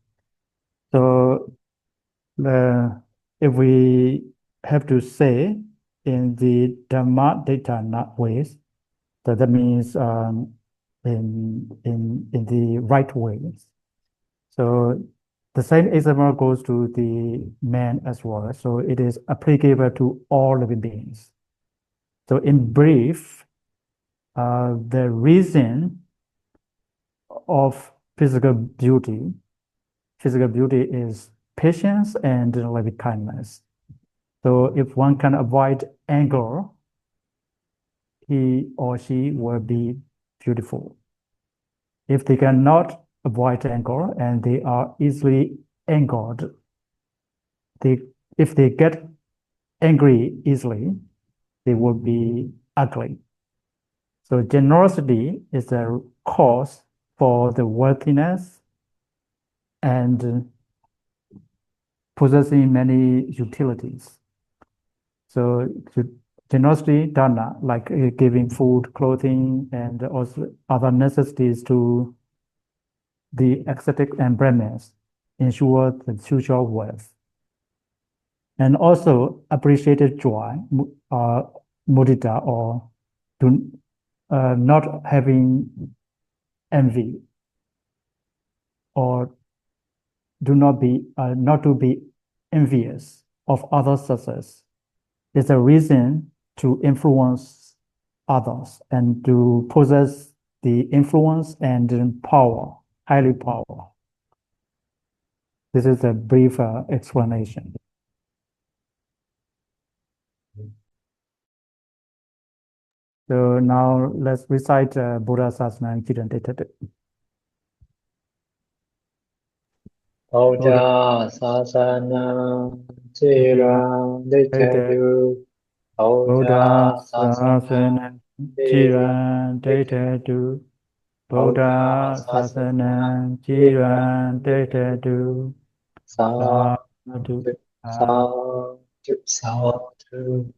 B: So if we have to say in the Dhamma-Daytana ways, so that means in the right ways. So the same example goes to the man as well. So it is applicable to all living beings. So in brief, the reason of physical beauty is patience and loving kindness. So if one can avoid anger, he or she will be beautiful. If they cannot avoid anger and they are easily angered, if they get angry easily, they will be ugly. So generosity is a cause for the worthiness and possessing many utilities. So generosity, dana, like giving food, clothing, and also other necessities to the ascetic and brahmins, ensure the future wealth. And also appreciated joy, mudita, or not having envy, or not to be envious of others' success, is a reason to influence others and to possess the influence and power, highly power. This is a brief explanation. So now let's recite Buddha Sasana and Kiran Detta.
A: Buddha Sasana Kiran Detta.
B: Buddha Sasana Kiran Detta. Buddha Sasana Kiran Detta. Sadhu.